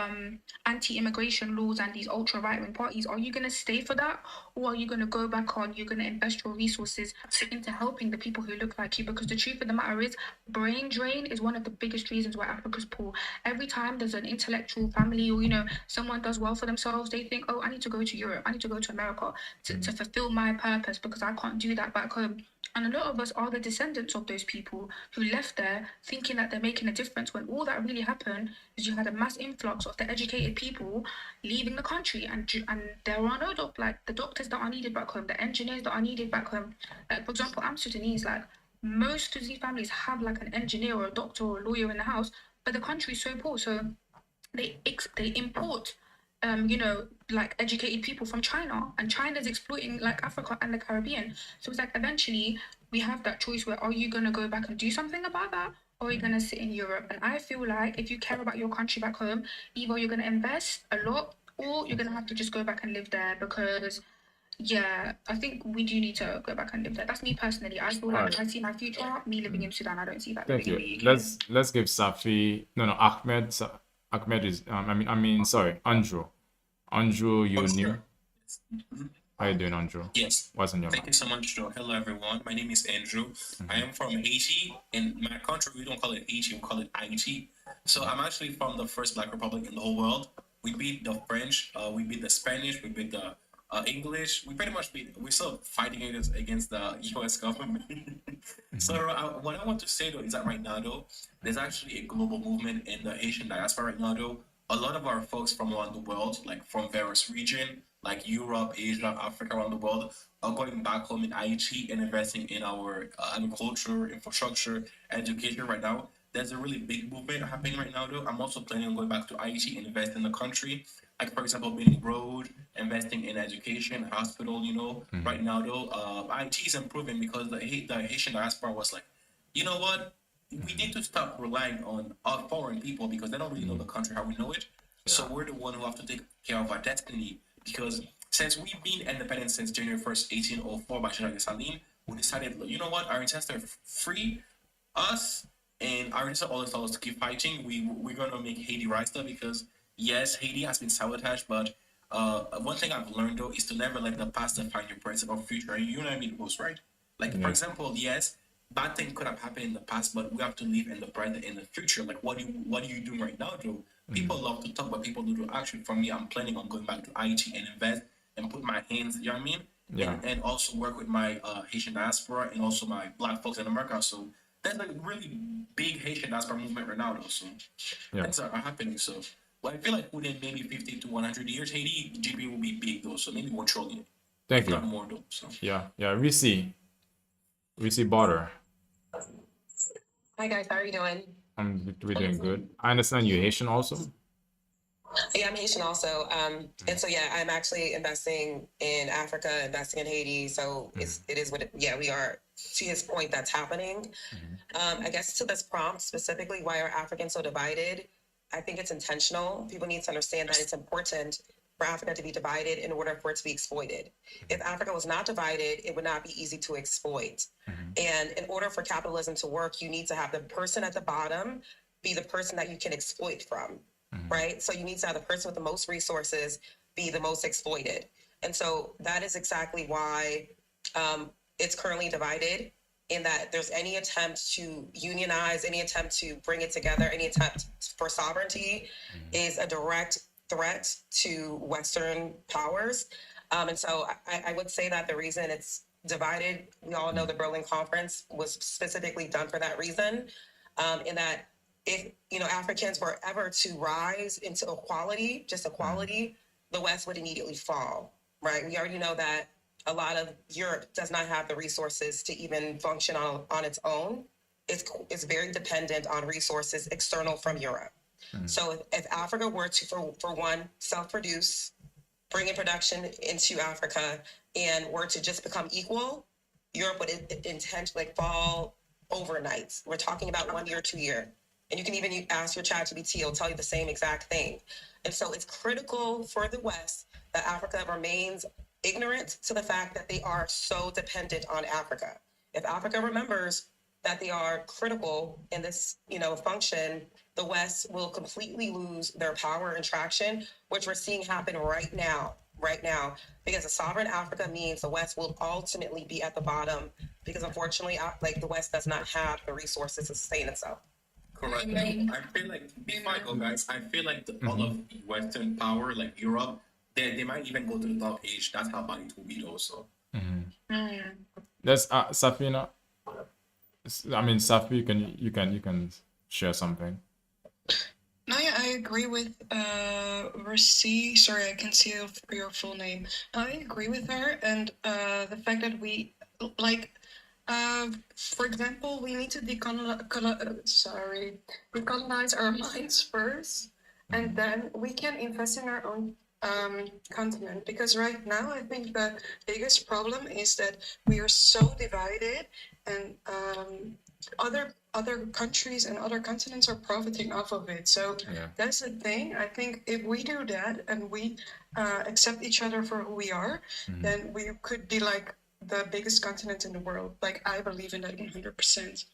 anti-immigration laws and these ultra right-wing parties, are you going to stay for that? Or are you going to go back on, you're going to invest your resources into helping the people who look like you? Because the truth of the matter is, brain drain is one of the biggest reasons why Africa's poor. Every time there's an intellectual family or, you know, someone does well for themselves, they think, oh, I need to go to Europe, I need to go to America to fulfill my purpose because I can't do that back home. And a lot of us are the descendants of those people who left there thinking that they're making a difference, when all that really happened is you had a mass influx of the educated people leaving the country, and there are no the doctors that are needed back home, the engineers that are needed back home. Like, for example, I'm Sudanese, like most Sudanese families have like an engineer or a doctor or a lawyer in the house, but the country is so poor, so they import you know, like educated people from China, and China's exploiting like Africa and the Caribbean. So it's like eventually we have that choice where, are you going to go back and do something about that, or are you going to sit in Europe? And I feel like if you care about your country back home, either you're going to invest a lot or you're going to have to just go back and live there, because yeah, I think we do need to go back and live there. That's me personally. I feel like I see my future me living in Sudan. I don't see that Thank living you. in the UK. Let's give Safi, Ahmed. Ahmed is sorry, Andrew. Andrew, you new? How you doing, Andrew? Yes. What's on your Thank mind? you so much, Joe. Hello, everyone. My name is Andrew. I am from Haiti. In my country, we don't call it Haiti, we call it Haiti. So I'm actually from the first Black Republic in the whole world. We beat the French, we beat the Spanish, we beat the English. We pretty much we're still fighting against the U.S. government. So what I want to say, though, is that right now, though, there's actually a global movement in the Haitian diaspora right now, though. A lot of our folks from around the world, like from various regions, like Europe, Asia, Africa, around the world, are going back home in Haiti and investing in our agriculture, infrastructure, education right now. There's a really big movement happening right now, though. I'm also planning on going back to Haiti and invest in the country. Like, for example, building road, investing in education, hospital, you know. Right now, though, Haiti is improving because the Haitian diaspora was like, you know what? We need to stop relying on foreign people because they don't really know the country how we know it. So we're the one who have to take care of our destiny, because since we've been independent since January 1st, 1804 by Jacques Dessalines, we decided, you know what, our ancestors free us, and our ancestors always told us to keep fighting. We're going to make Haiti rise up, because yes, Haiti has been sabotaged, but one thing I've learned, though, is to never let the past define your present or future. And you know what I mean, most, right? Like, for example, yes, bad thing could have happened in the past, but we have to live in the present, in the future. Like, what are you doing right now, Joe? People love to talk, but people do the action. For me, I'm planning on going back to Haiti and invest and put my hands, you know what I mean? Yeah. And also work with my Haitian diaspora and also my Black folks in America. So there's like a really big Haitian diaspora movement right now, though. So things are happening. So well, I feel like within maybe 50 to 100 years, Haiti GDP will be big, though. So maybe 1 trillion. Thank you. Not more, though. So Yeah. We see Border. Hi guys, how are you doing? We're doing good. I understand you're Haitian also. Yeah, I'm Haitian also. And so yeah, I'm actually investing in Africa, investing in Haiti. So it is what we are. To his point, that's happening. I guess to this prompt specifically, why are Africans so divided? I think it's intentional. People need to understand that it's important for Africa to be divided in order for it to be exploited. If Africa was not divided, it would not be easy to exploit. And in order for capitalism to work, you need to have the person at the bottom be the person that you can exploit from, right? So you need to have the person with the most resources be the most exploited. And so that is exactly why it's currently divided, in that there's any attempt to unionize, any attempt to bring it together, any attempt for sovereignty is a direct threat to Western powers. And so I would say that the reason it's divided, we all know the Berlin Conference was specifically done for that reason, in that if, Africans were ever to rise into equality, just equality, the West would immediately fall, right? We already know that a lot of Europe does not have the resources to even function on its own. It's very dependent on resources external from Europe. So if Africa were to, for one, self-produce bring in production into Africa and were to just become equal, Europe would intentionally fall overnight. We're talking about 1 year, 2 year. And you can even ask your ChatGPT, it'll tell you the same exact thing. And so it's critical for the West that Africa remains ignorant to the fact that they are so dependent on Africa. If Africa remembers that they are critical in this, function, the West will completely lose their power and traction, which we're seeing happen right now, because a sovereign Africa means the West will ultimately be at the bottom, because unfortunately, the West does not have the resources to sustain itself. Correct. I feel like, before I go, guys, I feel like all of Western power, like Europe, they might even go to the dark age. That's how bad it will be, also. There's Safina. I mean, Safi, you can share something. No, yeah, I agree with Rasi. Sorry, I can't see your full name. I agree with her, and the fact that we for example, we need to decolonize our minds first, and then we can invest in our own continent. Because right now, I think the biggest problem is that we are so divided, and other countries and other continents are profiting off of it. So that's the thing. I think if we do that and we accept each other for who we are, then we could be like the biggest continent in the world. Like, I believe in that 100%.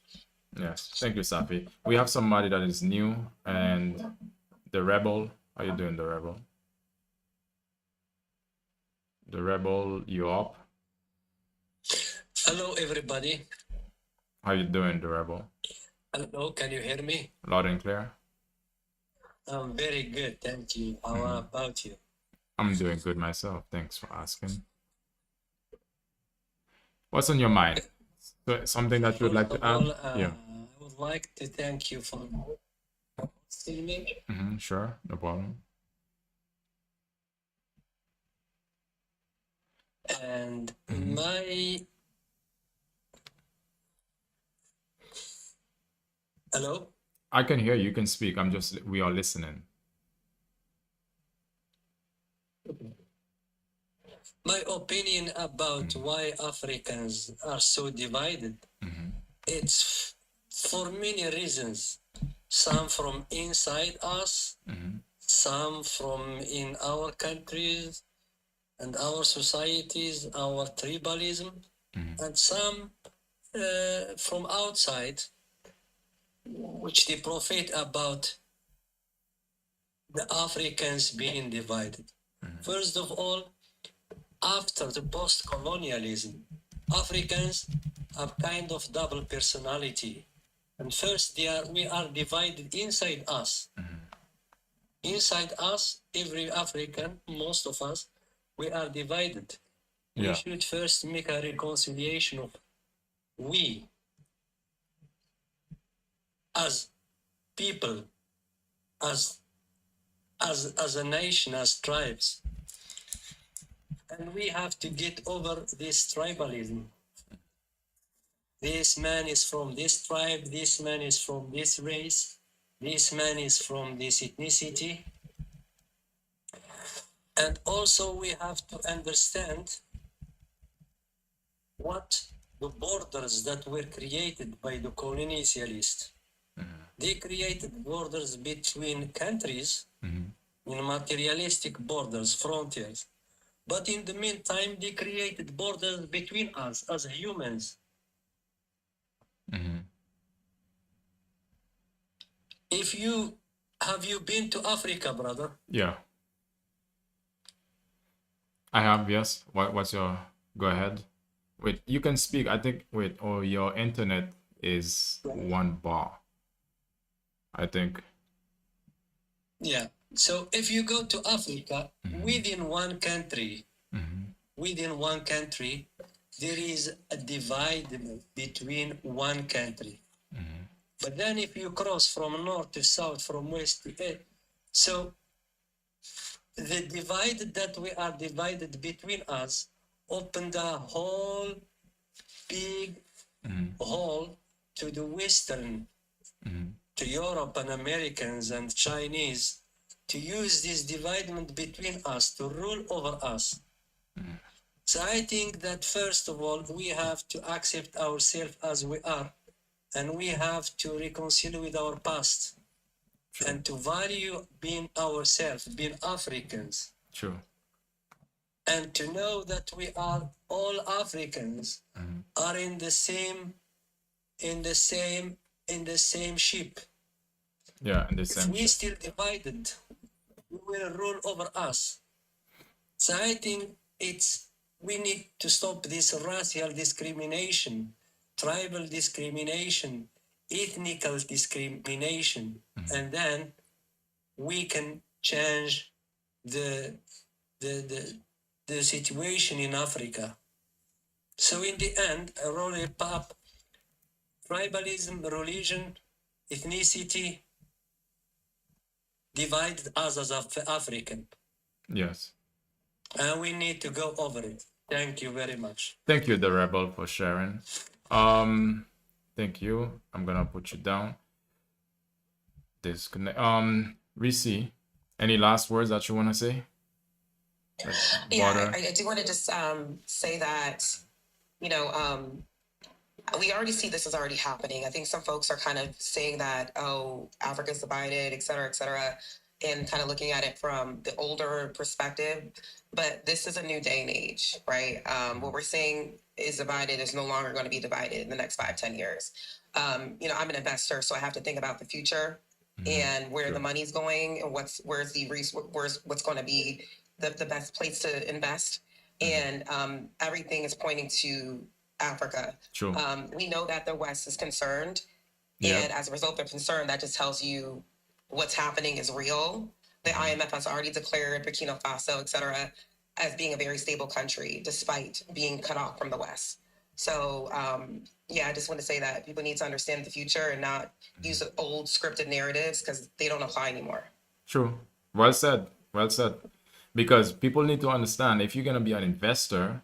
Yes, thank you, Safi. We have somebody that is new, and the Rebel. How you doing, the Rebel? The Rebel, you up? Hello, everybody. How you doing, the Rebel? Hello, can you hear me? Loud and clear. I'm very good, thank you. How about you? I'm doing good myself. Thanks for asking. What's on your mind? Something that you would like to add? I would like to thank you for hosting me. Sure, no problem. And Hello? I can hear you. You can speak. We are listening. My opinion about why Africans are so divided, it's for many reasons. Some from inside us, some from in our countries and our societies, our tribalism, and some from outside, which they profit about the Africans being divided. First of all, after the post-colonialism, Africans have kind of double personality. And first, we are divided inside us. Inside us, every African, most of us, we are divided. We should first make a reconciliation of we, as people, as a nation, as tribes. And we have to get over this tribalism. This man is from this tribe, this man is from this race, this man is from this ethnicity. And also we have to understand what the borders that were created by the colonialists. They created borders between countries, in materialistic borders, frontiers. But in the meantime, they created borders between us as humans. Have you been to Africa, brother? Yeah. I have, yes. What's your, go ahead. Wait, you can speak. I think, your internet is 1 bar. I think. Yeah. So if you go to Africa, within one country, there is a divide between one country. But then if you cross from north to south, from west to east, so the divide that we are divided between us opened a whole big hole to the Western, to Europe and Americans and Chinese to use this dividement between us to rule over us. So I think that first of all, we have to accept ourselves as we are, and we have to reconcile with our past and to value being ourselves, being Africans, True. and to know that we are all Africans are in the same ship. Yeah, in the If same we shit. still divided, we will rule over us. So I think we need to stop this racial discrimination, tribal discrimination, ethnical discrimination, and then we can change the situation in Africa. So in the end, I roll it up. Tribalism, religion, ethnicity divided us as African, Yes. and we need to go over it. Thank you very much. Thank you, the rebel, for sharing. Thank you. I'm gonna put you down. Disconnect. Reese, any last words that you wanna say? Yeah, I do want to just say that, you know, we already see this is already happening. I think some folks are kind of saying that, oh, Africa's divided, et cetera, and kind of looking at it from the older perspective. But this is a new day and age, right? What we're saying is divided is no longer going to be divided in the next 5-10 years. You know, I'm an investor, so I have to think about the future and where the money's going and what's going to be the best place to invest. And everything is pointing to Africa. True. We know that the West is concerned, Yep. and as a result of concern, that just tells you what's happening is real. The IMF has already declared Burkina Faso, et cetera, as being a very stable country, despite being cut off from the West. So, yeah, I just want to say that people need to understand the future and not use old scripted narratives because they don't apply anymore. True. Well said. Well said. Because people need to understand, if you're gonna be an investor,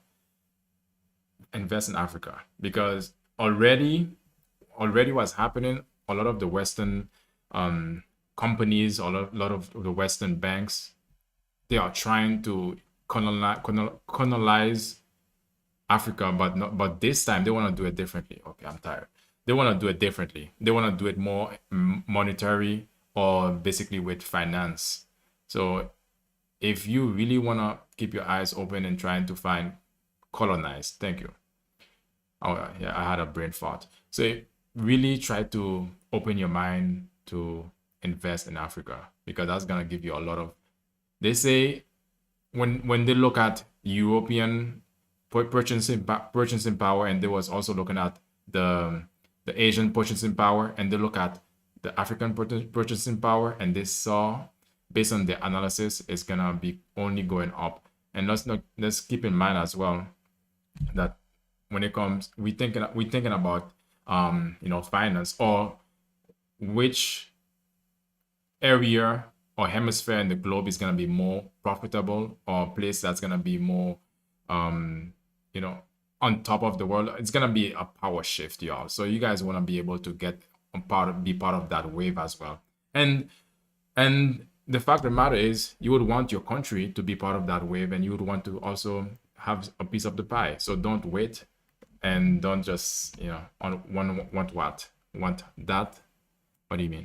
invest in Africa. Because already what's happening, a lot of the Western companies, a lot of the Western banks, they are trying to colonize Africa, but this time they want to do it differently. Okay, I'm tired. They want to do it differently. They want to do it more monetary, or basically with finance. So if you really want to keep your eyes open and trying to find colonize, thank you. Oh yeah, I had a brain fart. So really try to open your mind to invest in Africa, because that's gonna give you a lot of. They say when they look at European purchasing power, and they was also looking at the Asian purchasing power, and they look at the African purchasing power, and they saw, based on the analysis, it's gonna be only going up. And let's keep in mind as well that when it comes, we thinking about you know, finance, or which area or hemisphere in the globe is gonna be more profitable, or place that's gonna be more you know, on top of the world. It's gonna be a power shift, y'all. So you guys want to be able to be part of that wave as well. And the fact of the matter is, you would want your country to be part of that wave, and you would want to also have a piece of the pie. So don't wait, and don't just, you know, want that. What do you mean?